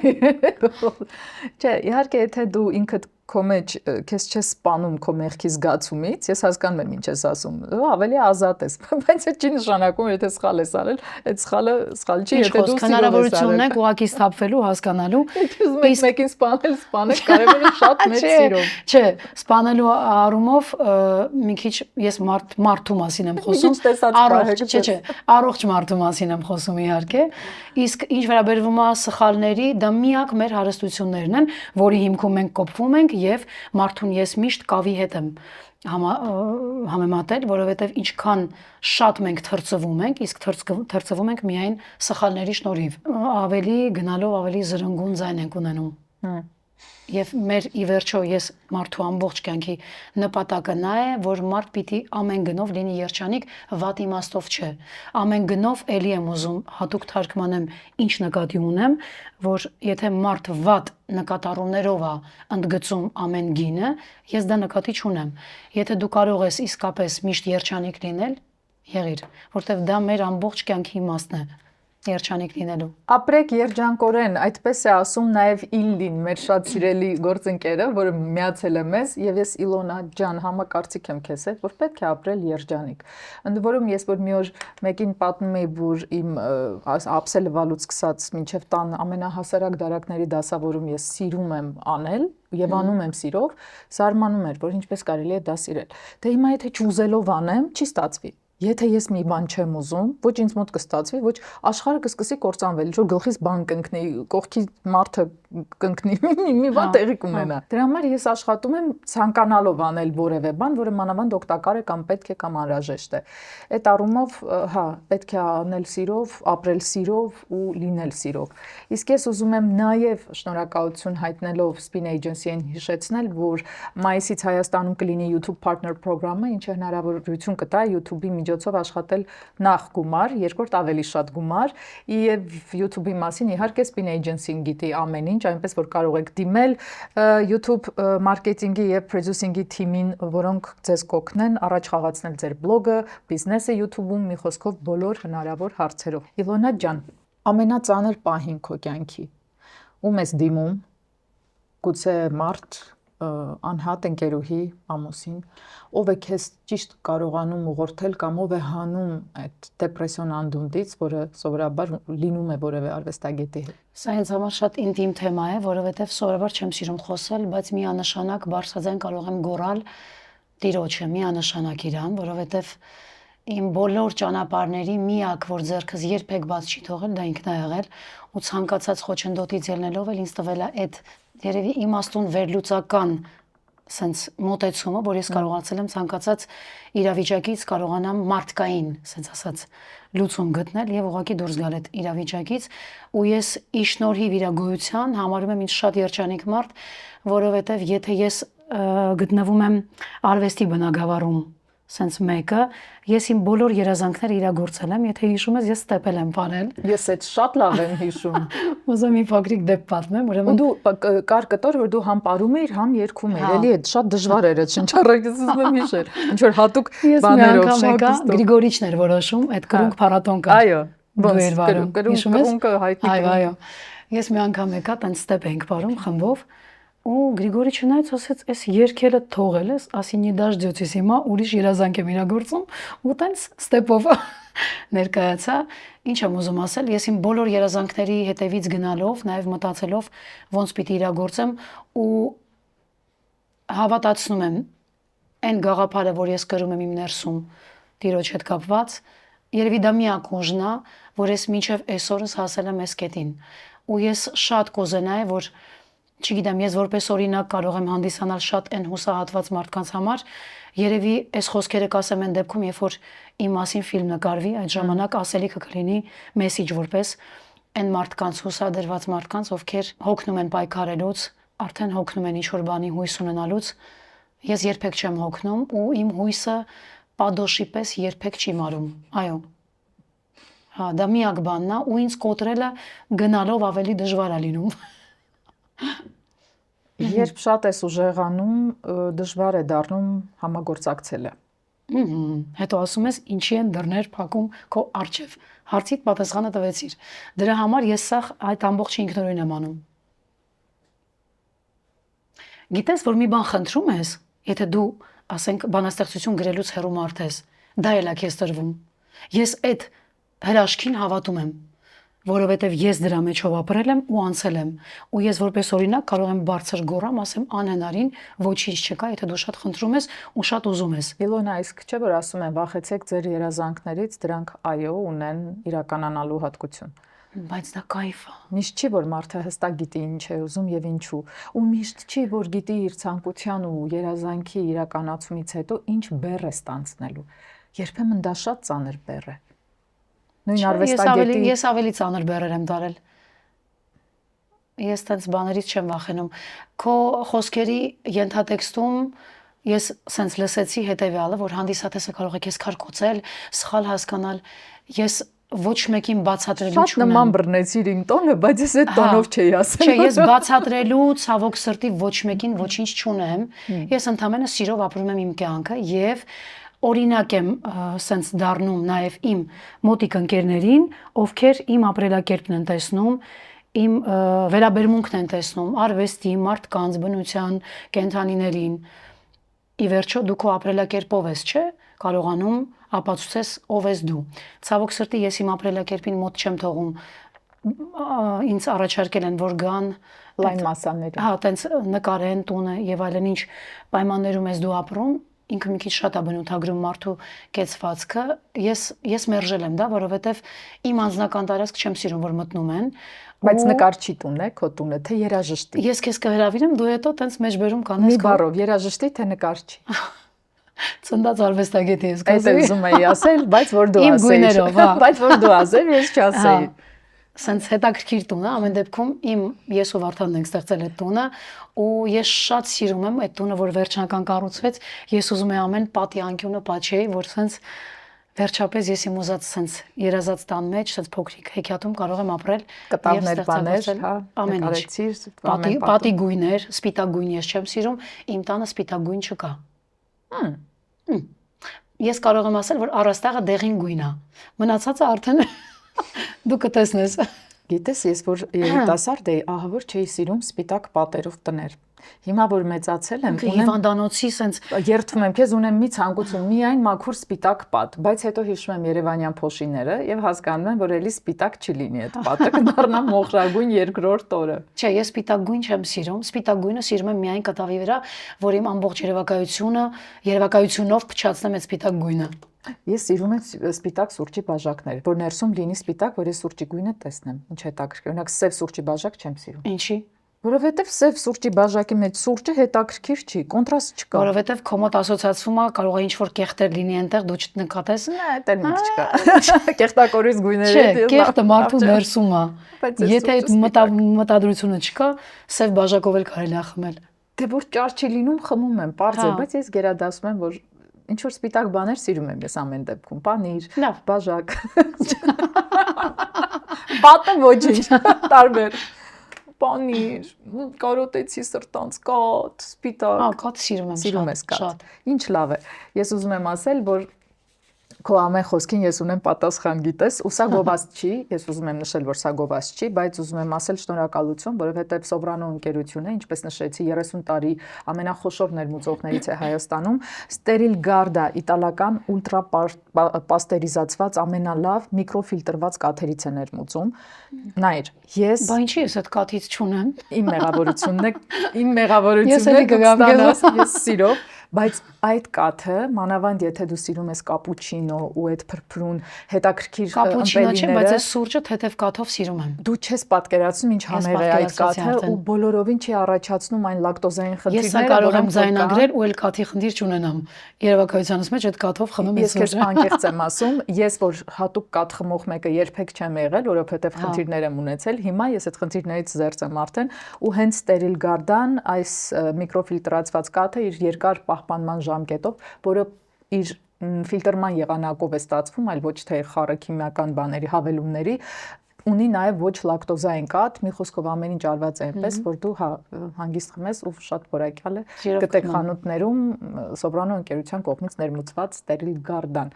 Չէ, իհարկե, եթե դու ինքդ քո մեջ քեզ չես սպանում քո մեղքի զգացումից, ես հասկանում եմ ինչ ես ասում, ավելի ազատ ես, բայց այդ չի նշանակում, եթե սխալ ես արել, այդ սխալը սխալ չի, եթե դու հնարավորություն ունենք ուղղակի սթափվելու, հասկանալու, իսկ մեկին սպանել, կարևորը շատ մեծ սիրով։ Չէ, սպանելու առումով մի քիչ ես մարդու մասին եմ խոսում, չէ, առողջ մարդու մասին եմ խոսում իհարկե, իսկ ինչ վերաբերվում է սխալների, դա միակ մեր հարստություններն են, որի հիմքում մենք կոփվում ենք եւ մարդուն ես միշտ կավի հետ եմ համեմատել, որովհետեւ ինչքան շատ մենք թրծվում ենք, իսկ թրծվում ենք միայն սխալների շնորհիվ, ավելի գնալով ավելի զրնգուն ձայն ենք ունենում։ Եվ մեր ի վերջո ես մարդու ամբողջ կյանքի նպատակը նա է, որ մարդ պիտի ամեն գնով լինի երջանիկ, վատ իմաստով չէ։ Ամեն գնով էլի եմ ուզում հատուկ թարգմանեմ ինչ նկատի ունեմ, որ եթե մարդ վատ նկատառումներով է ընդգծում ամեն գինը, ես դա նկատի չունեմ։ Եթե դու կարող ես իսկապես միշտ երջանիկ լինել, եղիր, որտեղ դա մեր ամբողջ կյանքի իմաստն է։ Երջանիկ լինելու։ Ապրեք երջանկորեն, այդպես է ասում նաև Իլլին, մեր շատ սիրելի գործընկերը, որը միացել է մեզ, եւ ես Իլոնա ջան, համակարծիք եմ քեզ հետ, որ պետք է ապրել երջանիկ։ Ընդ որում ես որ մի օր մեկին պատմում էի, որ իմ ափսելվալուց սկսած մինչև տան ամենահասարակ դարակների դասավորում ես սիրում եմ անել եւ անում եմ սիրով, զարմանում էր, որ ինչպես կարելի է դա սիրել։ Դե հիմա եթե չուզելով անեմ, չի ստացվի։ Եթե ես մի բան չեմ ուզում, ոչ ինձ մոտ կստացվի, ոչ աշխարհը կսկսի կործանվել, ինչ որ գլխից բան կընկնի, կողքի մարդը կընկնի, մի բան տեղի կունենա։ Դրա համար ես աշխատում եմ ցանկանալով անել որևէ բան, որը մանավանդ օգտակար է կամ պետք է կամ անհրաժեշտ է։ Այդ առումով, հա, պետք է անել սիրով, ապրել սիրով ու լինել սիրով։ Իսկ ես ուզում եմ նաև շնորհակալություն հայտնելով Spin Agency-ին հիշեցնել, որ մայիսից Հայաստանում կլինի YouTube Partner Program-ը, ինչը հնարավորություն կտա YouTube-ի միջոցով աշխատել նախ գումար, երկրորդ ավելի շատ գումար, եւ YouTube-ի մասին իհարկե Spin Agency-ն գիտի ամեն ինչ, այնպես որ կարող եք դիմել YouTube մարքեթինգի եւ producer-ի թիմին, որոնք ձեզ կօգնեն առաջ խաղացնել ձեր բլոգը, բիզնեսը YouTube-ում, մի խոսքով բոլոր հնարավոր հարցերով։ Իլոնա ջան, ամենածանր պահին քո կյանքի ում ես դիմում, գուցե մարդ անհատ ընկերուհի, ամուսին, ով է քեզ ճիշտ կարողանում ուղղորդել կամ ով է հանում այդ դեպրեսիոն անդունդից, որը սովորաբար լինում է որևէ արվեստագետի հետ։ Սա ինձ համար շատ ինտիմ թեմա է, որովհետև սովորաբար չեմ սիրում խոսել, բայց միանշանակ բարձրաձայն կարող եմ գոռալ Տիրոջը, միանշանակ իրան, որովհետև իմ բոլոր ճանապարհների միակ, որ ձեռքս երբեք բաց չի թողել, դա ինքն է եղել, ու ցանկացած խոչընդոտից ելնելով էլ ինձ տվել է այդ երևի իմաստուն վերլուծական սենց մոտեցումը, որ ես կարողացել եմ ցանկացած իրավիճակից կարողանամ մարդկային, սենց ասած, լուծում գտնել եւ ուղղակի դուրս գալ այդ իրավիճակից, ու ես ի շնորհիվ իր գոյության համարում եմ ինձ շատ երջանիկ մարդ, որովհետեւ եթե ես գտնվում եմ արվեստի բնագավառում սենց մեկը, ես իմ բոլոր երազանքները իրագործել եմ, եթե հիշում ես, ես ստեպել եմ պարել։ Ես այդ շատ լավ եմ հիշում։ Ուզում մի փոքրիկ դեպ պատմեմ, ուրեմն դու կար կտոր, որ դու համ պարում էիր, համ երգում էիր, էլի այդ շատ դժվար էր այդ շնչառակը, ուզում եմ հիշել։ Ինչ որ հատուկ բաներով շատ դժվար։ Գրիգորիչն էր որոշում, այդ կրունկ փառատոն կար։ Այո, կրունկը հայտնի։ Այո, այո։ Ես մի անգամ եկա, տենց ստեպ էինք բարում խմբով, ու Գրիգորի չնայած ասեց, «Էս երկելը թողել ես, ասի не дождётесь, հիմա ուրիշ երազանք եմ իրագործում», ու տենց ստեպով ներկայացա։ Ինչ եմ ուզում ասել, ես իմ բոլոր երազանքների հետևից գնալով, նաև մտածելով ոնց պիտի իրագործեմ ու հավատացնում եմ այն գաղափարը, որ ես կրում եմ իմ ներսում Տիրոջ հետ կապված, երևի դա միակ ուժն է, որ ես մինչև այսօրս հասել եմ այս կետին։ Ու ես շատ կուզենայի, որ չգիտեմ, ես որպես օրինակ կարող եմ հանդիսանալ շատ այն հուսահատված մարդկանց համար, երևի այս խոսքերը կասեմ այն դեպքում, երբ որ իմ մասին ֆիլմ նկարվի, այդ ժամանակ ասելիքը կլինի մեսիջ որպես այն մարդկանց, հուսադրված մարդկանց, ովքեր հոգնում են պայքարելուց, արդեն հոգնում են ինչ-որ բանի հույս ունենալուց, ես երբեք չեմ հոգնում ու իմ հույսը պադոշի պես երբեք չի մարում, այո։ Հա, դա միակ բանն է ու ինձ կոտրելը գնալով ավելի դժվար է լինում։ Երբ շատ ես ուժեղանում, դժվար է դառնում համագործակցելը։ Հետո ասում ես, ինչի են դռներ փակում քո առջև։ Հարցիդ պատասխանը տվեցիր։ Դրա համար ես սա այդ ամբողջը ինքնուրույն եմ անում։ Գիտես, որ մի բան խնդրում ես, եթե դու, ասենք, բանաստեղծություն գրելուց հեռու մարդ ես, դա էլ է քեզ տրվում։ Ես այդ հրաշքին հավատում եմ, որովհետև ես դրա մեջով ապրել եմ ու անցել եմ, ու ես որպես օրինակ կարող եմ բարձր գոռամ, ասեմ անհնարին, ոչինչ չկա, եթե դու շատ խնդրում ես ու շատ ուզում ես։ Իլոնա, իսկ չէ՞ որ ասում են, վախեցեք ձեր երազանքներից, դրանք այո ունեն իրականանալու հատկություն։ Բայց դա կայֆ է։ Միշտ չի, որ մարդը հստակ գիտի ինչ է ուզում եւ ինչու, ու միշտ չի, որ գիտի իր ցանկության ու երազանքի իրականացումից հետո ինչ բեռ է ստանցնելու։ Երբեմն դա շատ ծանր բեռ է։ Նույն արվեստագետի ես ավելի ծանր բեռեր եմ տարել։ Ես տենց բաներից չեմ վախենում։ Քո խոսքերի ենթատեքստում ես սենց լսեցի հետեւյալը, որ հանդիսատեսը կարող է քեզ քարկոծել, սխալ հասկանալ։ Ես ոչ մեկին բացատրելու չունեմ։ Շատ նման բռնեցիր իմ տոնը, բայց ես այդ տոնով չէի ասել։ Չէ, ես բացատրելու ցավոք սրտի ոչ մեկին ոչինչ չունեմ։ Ես ընդհանրապես սիրով ապրում եմ իմ կյանքը եւ օրինակ եմ սենց դառնում նաև իմ մոտիկ ընկերներին, ովքեր իմ ապրելակերպն են տեսնում, իմ վերաբերմունքն են տեսնում արվեստի, մարդկանց, բնության, կենդանիներին։ Ի վերջո դու քո ապրելակերպով ես, չէ՞, կարողանում ապացուցես ով ես դու։ Ցավոք սրտի ես իմ ապրելակերպին մոտ չեմ թողում։ Ինձ առաջարկել են, որ գան լայն մասաների։ Հա, տենց նկարեն տունը եւ այլն, ինչ պայմաններում ես դու ապրում, ինքը մի քիչ շատ է բնութագրում մարդու կեցվածքը։ Ես մերժել եմ դա, որովհետեւ իմ անձնական տարածք չեմ սիրում, որ մտնում են։ Բայց նկարչի տունն է, քո տունը, թե երաժշտի։ Ես քեզ կհրավիրեմ, դու հետո տենց մեջբերում կանես։ Մի բառով, երաժշտի թե նկարչի։ Ծնված արվեստագետի ես կասի։ Այդ ուզում էի ասել, բայց որ դու ասեիր։ Իմ գույներով, հա։ Բայց որ դու ասել, ես չասեի։ Սենց հետաքրքիր տուն է, ամեն դեպքում ես ու Վարդանն ենք ստեղծել այդ տունը, ու ես շատ սիրում եմ այդ տունը, որ վերջնական կառուցվեց։ Ես ուզում եմ ամեն պատի անկյունը պատչեի, որ սենց վերջապես ես իմ ուզած սենց երազած տան մեջ, սենց փոքրիկ հեքիաթում կարող եմ ապրել եւ ստեղծագործել, հա, ամեն ինչ։ Պատի գույներ, սպիտակ գույն ես չեմ սիրում, իմ տանը սպիտակ գույն չկա։ Ես կարող եմ ասել, որ առաստաղը դեղին գույն է։ Մնացածը արդեն դու կտեսնես։ Գիտես, ես որ երիտասարդ էի, ահա որ չէի սիրում սպիտակ պատերով տներ։ Հիմա որ մեծացել եմ, հիվանդանոցի սենց երդվում եմ, քեզ ունեմ մի ցանկություն, միայն մաքուր սպիտակ պատ, բայց հետո հիշում եմ Երևանյան փոշիները եւ հասկանում եմ, որ էլի սպիտակ չի լինի այդ պատը, կդառնա մոխրագույն երկրորդ օրը։ Չէ, ես սպիտակ գույն չեմ սիրում, սպիտակ գույնը սիրում եմ միայն կտավի վրա, որ իմ ամբողջ երևակայությունով փչացնեմ այդ սպիտակ գույնը։ Ես սիրում եմ սպիտակ սուրճի բաժակներ, որ ներսում լինի սպիտակ, որ ես սուրճի գույնը տեսնեմ։ Ինչ հետաքրքիր։ Օրինակ սև սուրճի բաժակ չեմ սիրում։ Ինչի՞։ Որովհետև սև սուրճի բաժակի մեջ սուրճը հետաքրքիր չի, կոնտրաստ չկա։ Որովհետև քո մոտ ասոցացվում է, կարող է ինչ-որ կեղտեր լինի այնտեղ, դու չնկատես։ Դա էլ միտք չկա։ Կեղտակորից գույները։ Չէ, կեղտը մարդու ներսում է։ Եթե այդ մտադրությունը չկա, սև բաժակով էլ կարելի է խմել։ Դե որ ճար չի լինում, խմում եմ, պարզ է, բայց ես գերադասում եմ, որ ինչ որ սպիտակ բաներ սիրում եմ ես ամեն դեպքում, պանիր, բաժակ։ Պատը ոչինչ, տարբեր։ Պանիր, կարոտեցի սրտանց, կաթ, սպիտակ։ Հա, կաթ սիրում եմ շատ։ Ինչ լավ է։ Ես ուզում եմ ասել, որ Քո ամեն խոսքին ես ունեմ պատասխան, գիտես, ու սա գովաստ չի, ես ուզում եմ նշել, որ սա գովաստ չի, բայց ուզում եմ ասել շնորհակալություն, որովհետև Սոբրանո ընկերությունը, ինչպես նշեցի, 30 տարի ամենախոշոր ներմուծողներից է Հայաստանում, Sterile Garda իտալական ուլտրապաստերիզացված ամենալավ միկրոֆիլտրված կաթերից է ներմուծում։ Նայր, ես Բա ինչի ես այդ կաթից չունեմ։ Իմ մեղավորությունն է կստանաս, ես սիրով, բայց այդ կաթը, մանավանդ եթե դու սիրում ես կապուչինո ու այդ փրփրուն հետաքրքիր կապուչինո չէ, բայց այս սուրճը թեթև կաթով սիրում եմ։ Դու չես պատկերացնում ինչ համեղ է այդ կաթը ու բոլորովին չի առաջացնում այն լակտոզային խնդիրները։ Ես սա կարող եմ ձայնագրել ու էլ կաթի խնդիր չունենամ։ Երևակայությանս մեջ այդ կաթով խմում եմ ես քեզ անկեղծ եմ ասում, ես որ հատուկ կաթ խմող մեկը երբեք չեմ եղել, որովհետև խնդիրներ եմ ունեցել, հիմա ես այդ խնդիրներից զերծ եմ արդեն ու հենց Sterile Garda-ն այս միկրոֆիլտրացված կաթը իր երկար պահպանման ժամկետով, որը իր ֆիլտրման եղանակով է ստացվում, այլ ոչ թե խառը քիմիական բաների, հավելումների, ունի նաև ոչ լակտոզային կաթ, մի խոսքով ամեն ինչ արված է այնպես, որ դու հանգիստ խմես ու շատ որակյալ է գտեք խանութներում Սոբրանո ընկերության կողմից ներմուծված Sterile Garda-ն։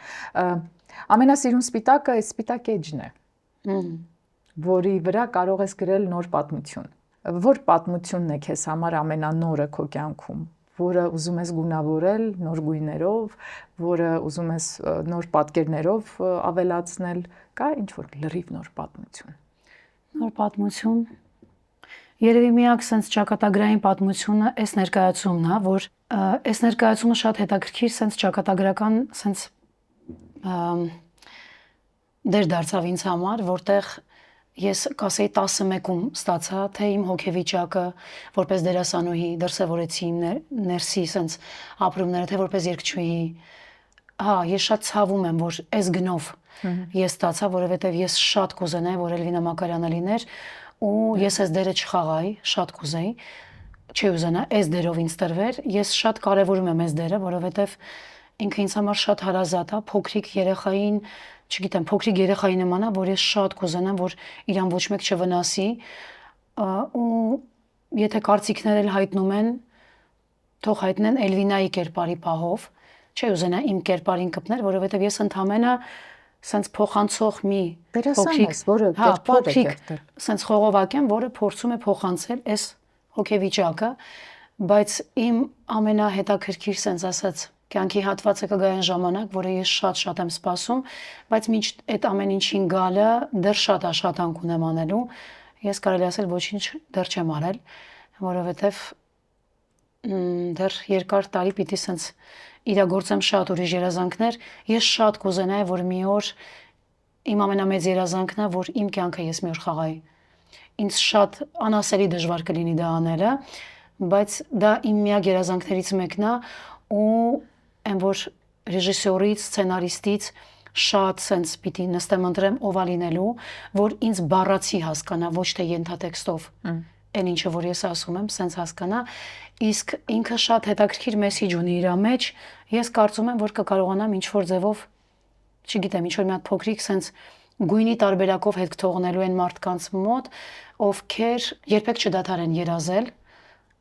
Ամենասիրուն սպիտակը այս սպիտակ էջն է, որի վրա կարող ես գրել նոր պատմություն։ Որ պատմությունն է քեզ համար ամենանորը քո կյանքում, որը ուզում ես գունավորել նոր գույներով, որը ուզում ես նոր պատկերներով ավելացնել, կա ինչ-որ լրիվ նոր պատմություն։ Նոր պատմություն։ Երևի միակ sense ճակատագրային պատմությունը այս ներկայացումն է, որ այս ներկայացումը շատ հետաքրքիր sense ճակատագրական sense դեր դարձավ ինձ համար, որտեղ ես կասեի 11-ում ստացա, թե իմ հոգեվիճակը որպես դերասանուհի դրսևորեցի իմ ներսի sense ապրումները, թե որպես երգչուհի։ Ես շատ ցավում եմ, որ այս գնով ես ստացա, որովհետև ես շատ կուզենայի, որ Էլվինա Մակարյանը լիներ, ու ես այս դերը չխաղայի, շատ կուզեի, չի ուզենա այս դերով ինձ տրվեր։ Ես շատ կարևորում եմ այս դերը, որովհետև ինքը ինձ համար շատ հարազատ է, փոքրիկ երեխային, չգիտեմ, փոքրիկ երեխայի նման է, որ ես շատ կուզենամ, որ իրան ոչ մեկ չվնասի, ու եթե կարծիքներ էլ հայտնում են, թող հայտնեն Էլվինայի կերպարի պահով, չի ուզենա իմ կերպարին կպնել, որովհետև ես ընդամենը սենց փոխանցող մի փոքրիկ սենց խողովակ եմ, որը փորձում է փոխանցել այս հոգեվիճակը, բայց իմ ամենահետաքրքիր սենց ասած կյանքի հատվածը կգա այն ժամանակ, որը ես շատ եմ սպասում, բայց մինչ այդ ամեն ինչին գալը դեռ շատ աշխատանք ունեմ անելու, ես կարելի ասել ոչինչ դեռ չեմ արել, որովհետև դեռ երկար տարի պիտի սենց իրագործեմ շատ ուրիշ երազանքներ, ես շատ կուզենայի, որ մի օր իմ ամենամեծ երազանքն է, որ իմ կյանքը ես մի օր խաղայի։ Ինձ շատ անասելի դժվար կլինի դա անելը, բայց դա իմ միակ երազանքներից մեկն է, ու այն որ ռեժիսորից, սցենարիստից շատ sense պիտի նստեմ ընտրեմ ով լինելու, որ ինձ բառացի հասկանա, ոչ թե ենթատեքստով։ Այն ինչը որ ես ասում եմ, sense հասկանա, իսկ ինքը շատ հետաքրքիր մեսիջ ունի իր մեջ, ես կարծում եմ, որ կկարողանամ ինչ-որ ձևով, չգիտեմ, ինչ-որ մի հատ փոքրիկ sense գույնի տարբերակով հետ կթողնելու են մարդկանց մոտ, ովքեր երբեք չդադարեն երազել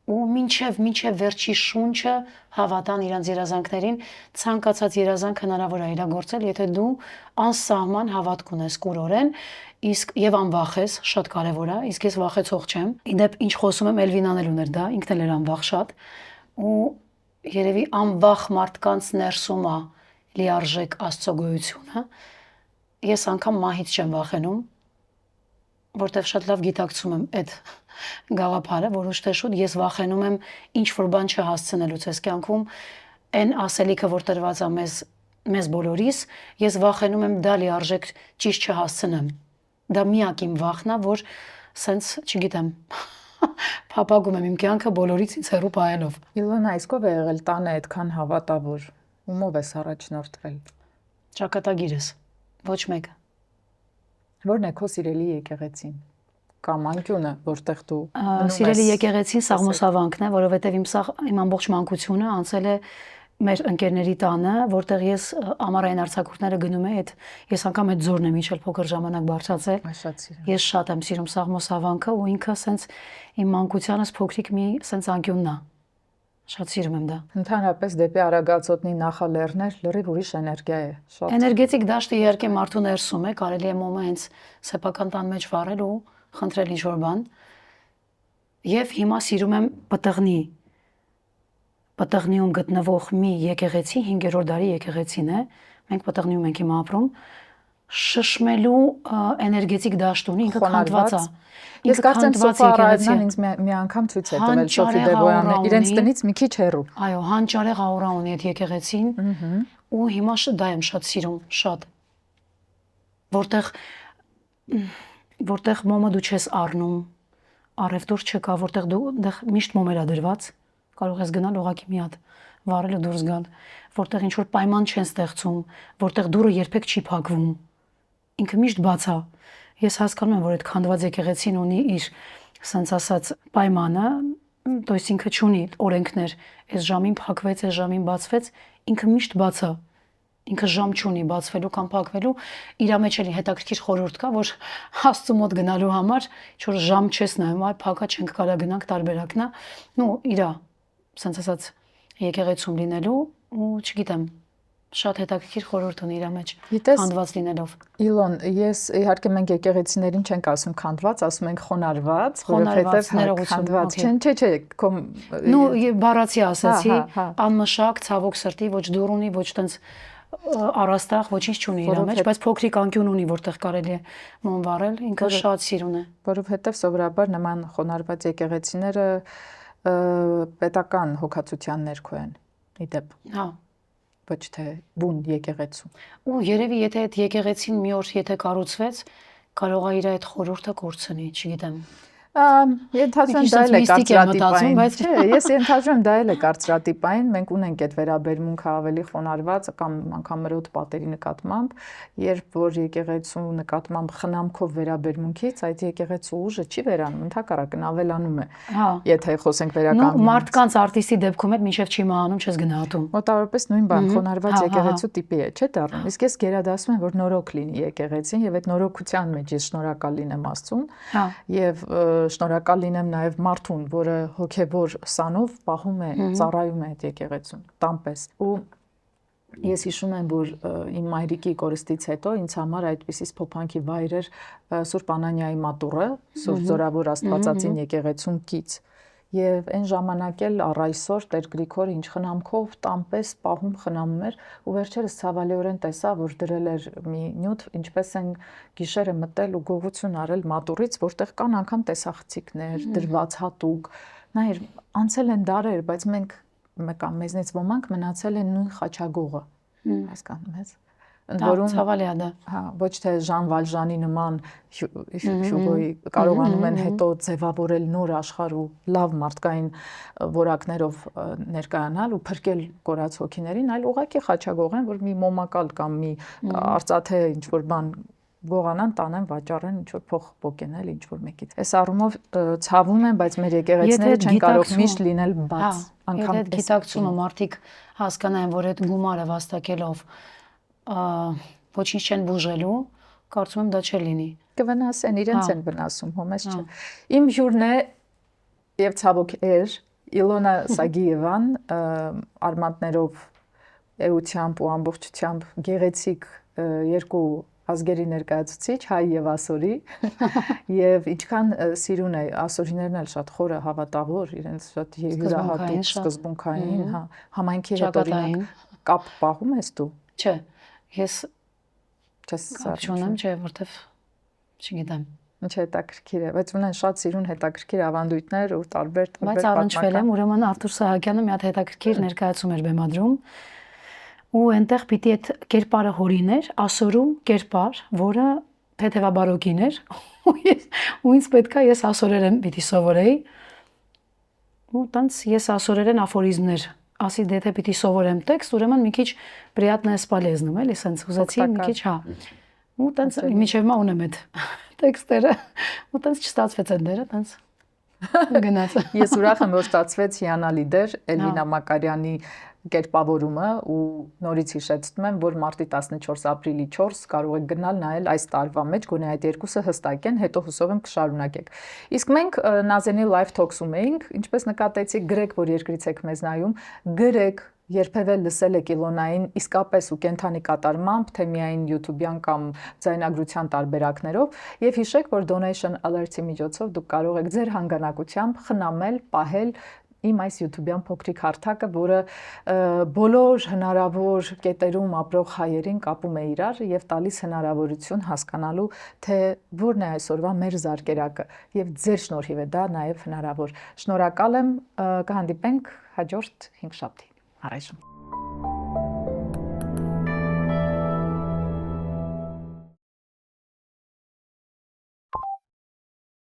ու մինչև վերջի շունչը հավատան իրանց երազանքներին, ցանկացած երազանք հնարավոր է իրագործել, եթե դու անսահման հավատք ունես կուրորեն, իսկ եւ անվախես, շատ կարեւոր է, իսկ ես վախեցող չեմ։ Իդեպ ինչ խոսում եմ, Էլվինան էլ ուներ դա, ինքն էլ էր անվախ շատ, ու երևի անվախ մարդկանց ներսում է լիարժեք Աստծո գոյությունը։ Ես անգամ մահից չեմ վախենում, որտեղ շատ լավ գիտակցում եմ այդ գաղափարը, որ ուշ թե շուտ ես վախենում եմ ինչ որ բան չհասցնելուց այս կյանքում, այն ասելիքը, որ տրված է մեզ բոլորիս, ես վախենում եմ դա լիարժեք ճիշտ չհասցնեմ։ Դա միակ իմ վախն է, որ սենց, չգիտեմ, փափագում եմ իմ կյանքը բոլորից ինձ հեռու պահելով։ Իլոնա, իսկ ով է եղել տանը այդքան հավատավոր, ումով ես առաջնորդվել։ Ճակատագիրս, ոչ մեկը։ Որն է քո սիրելի եկեղեցին կամ անկյունը, որտեղ դու մնում ես։ Սիրելի եկեղեցին Սաղմոսավանքն է, որովհետև իմ ամբողջ մանկությունը անցել է մեր ընկերների տանը, որտեղ ես ամառային արձակուրդները գնում եի, ես անգամ այդ ձորն եմ իջել փոքր ժամանակ բարձրացել։ Ես շատ եմ սիրում Սաղմոսավանքը ու ինքը սենց իմ մանկությանս փոքրիկ մի սենց անկյունն է։ Շատ սիրում եմ դա։ Ընդհանրապես դեպի Արագածոտնի նախալեռներ լրիվ ուրիշ էներգիա է, շատ։ Էներգետիկ դաշտը իհարկե մարդու ներսում է, կարելի է մոմը հենց սեփական տան մեջ վառել ու խնդրել ինչ-որ բան։ Եվ հիմա սիրում եմ Պտղնիում գտնվող մի եկեղեցի, 5-րդ դարի եկեղեցին է։ Մենք Պտղնիում ենք հիմա ապրում։ Շշմելու էներգետիկ դաշտ ունի, ինքը քանդված է։ Ես կարծեմ Սոֆա Արայևնան ինձ մի անգամ ցույց է տվել Սոֆի Դեբոյանը, իրենց տնից մի քիչ հեռու։ Այո, հանճարեղ աուրա ունի այդ եկեղեցին։ Ու հիմա դա եմ շատ սիրում, շատ։ Որտեղ մոմը դու չես առնում, առևտուր չկա, որտեղ դու միշտ մոմեր ա դրված, կարող ես գնալ ուղղակի մի հատ վառել ու դուրս գալ, որտեղ ինչ որ պայման չեն ստեղծում, որտեղ դուռը երբեք չի փակվում, ինքը միշտ բաց է։ Ես հասկանում եմ, որ այդ քանդված եկեղեցին ունի իր, ասենց ասած, պայմանը, то есть ինքը չունի օրենքներ, այս ժամին փակվեց, այս ժամին բացվեց, ինքը միշտ բաց է։ Ինքը ժամ չունի բացվելու կամ փակվելու, իր մեջ էլի հետաքրքիր խորհուրդ կա, որ Աստծու մոտ գնալու համար ինչ որ ժամ չես նայում, այ փակա չենք կարա գնանք տարբերակն է։ Ну, իրա, ասենց ասած, եկեղեցում լինելու ու չգիտեմ, շատ հետաքրքիր խորհուրդ ունի իր մեջ քանդված լինելով։ Իլոն, ես իհարկե մենք եկեղեցիներին չենք ասում քանդված, ասում ենք խոնարհված, որովհետև քանդված չեն, չէ, Ну, բառացի ասացի, անմշակ, ցավոք սրտի, ոչ դուռ ունի, ոչ տենց առաստաղ, ոչինչ չունի իր մեջ, բայց փոքրիկ անկյուն ունի, որտեղ կարելի է մոմ վառել, ինքը շատ սիրուն է։ Որովհետև սովորաբար նման խոնարհված եկեղեցիները պետական հոգացության ներքո են, իդեպ։ Հա։ Ոչ թե բուն եկեղեցու։ Ու երևի եթե այդ եկեղեցին մի օր եթե կառուցվեց, կարող է իր այդ խորհուրդը կորցնի, չգիտեմ։ Ենթադրում դա էլ է կարծրատիպային, բայց չէ, ես ենթադրում դա էլ է կարծրատիպային, մենք ունենք այդ վերաբերմունքը ավելի խոնարհված կամ անգամ մրոտ պատերի նկատմամբ, երբ որ եկեղեցու նկատմամբ խնամքով վերաբերմունքից այդ եկեղեցու ուժը չի վերանում, ընդհակառակն ավելանում է։ Եթե խոսենք վերականգնումից։ Ну, մարդկանց արտիստի դեպքում էլ մինչև չի մահանում, չես գնահատում։ Մոտավորապես նույն բան, խոնարհված եկեղեցու տիպի է, չէ՞ դառնում։ Իսկ ես գերադասում եմ, որ նորոգ լինի եկեղեցին եւ այդ նորոգության մեջ ես շնորհակալ լինեմ Աստծուն եւ շնորհակալ լինեմ նաև մարդուն, որը հոգևոր սանով պահում է, ծառայում է այդ եկեղեցուն, տանպես։ Ու ես հիշում եմ, որ իմ մայրիկի կորստից հետո ինձ համար այդպիսի փոփանքի վայր էր Սուրբ Անանիայի մատուռը, Սուրբ Զորավոր Աստվածածին եկեղեցուն կից։ Եվ այն ժամանակ էլ առ այսօր Տեր Գրիգորը ինչ խնամքով տանպես պահում խնամում էր ու վերջերս ցավալիորեն տեսա, որ դրել էր մի նյութ, ինչպես են գիշերը մտել ու գողություն արել մատուռից, որտեղ կան անգամ տեսախցիկներ, դրված հատուկ։ Նայր, անցել են դարեր, բայց մեզնից ոմանք մնացել են նույն խաչագողը։ Հասկանում ես։ Ընդ որում ցավալի է դա։ Հա, ոչ թե Ժան Վալժանի նման Հյուգոյի կարողանում են հետո ձևավորել նոր աշխարհ ու լավ մարդկային որակներով ներկայանալ ու փրկել կորած հոգիներին, այլ ուղղակի խաչագող են, որ մի մոմակալ կամ մի արծաթե ինչ որ բան գողանան, տանեն, վաճառեն, ինչ որ փող պոկենել ինչ որ մեկից։ Այս առումով ցավում եմ, բայց մեր եկեղեցիները չեն կարող միշտ լինել բաց, անգամ այդ գիտակցումը մարդիկ հասկանային, որ այդ գումարը վաստակելով ոչինչ չեն բուժելու, կարծում եմ դա չէ լինի։ Կվնասեն, իրենց են վնասում, հոմես չէ։ Իմ հյուրն է եւ ցավոք էր Իլոնա Սագիևան, արմատներով, էությամբ ու ամբողջությամբ գեղեցիկ երկու ազգերի ներկայացուցիչ, հայ եւ ասորի, եւ ինչքան սիրուն է, ասորիներն էլ շատ խորը հավատավոր, իրենց շատ յուրահատուկ սկզբունքային, հա, համայնքի հետ օրինակ կապ պահում ես դու։ Չէ, ես չունեմ, չէ, որտեվ չգիտեմ։ Ինչ հետաքրքիր է, բայց ունեն շատ սիրուն հետաքրքիր ավանդույթներ ու տարբեր բայց առնչվել եմ, ուրեմն Արթուր Սահակյանը մի հատ հետաքրքիր ներկայացում էր բեմադրում ու այնտեղ պիտի այդ կերպարը հորիներ, ասորու կերպար, որը թեթևաբարոկին էր ու ինձ պետքա ես ասորերեն պիտի սովորեի ու տենց ես ասորերեն աֆորիզմներ ասի դե թե պիտի սովորեմ տեքստ, ուրեմն մի քիչ приятное с полезным, էլի, սենց ուզեցի մի քիչ, հա։ Ու տենց միջև մա ունեմ այդ տեքստերը, ու տենց չստացվեց այդ դերը, տենց գնաց։ Ես ուրախ եմ, որ ստացվեց հիանալի դեր Էլվինա Մակարյանի կերպավորումը ու նորից հիշեցնում եմ, որ մարտի 14 ապրիլի 4 կարող եք գնալ նայել այս տարվա մեջ, գոնե այդ երկուսը հստակ են, հետո հուսով եմ կշարունակեք։ Իսկ մենք Նազենի live talks-ում էինք, ինչպես նկատեցիք, գրեք, որ երկրից եք մեզ նայում, գրեք, երբևէ լսել եք Իլոնային իսկապես ու կենթանի կատարմամբ, թե միայն YouTube-յան կամ ձայնագրության տարբերակներով, եւ հիշեք, որ donation alert-ի միջոցով դուք կարող եք ձեր հանգանակությամբ խնամել, պահել իմ այս YouTube-յան փոքրիկ հարթակը, որը բոլոր հնարավոր կետերում ապրող հայերին կապում է իրար եւ տալիս հնարավորություն հասկանալու, թե որն է այսօրվա մեր զարկերակը եւ ձեր շնորհիվ է դա նաեւ հնարավոր։ Շնորհակալ եմ, կհանդիպենք հաջորդ 5 շաբթի։ Առայժմ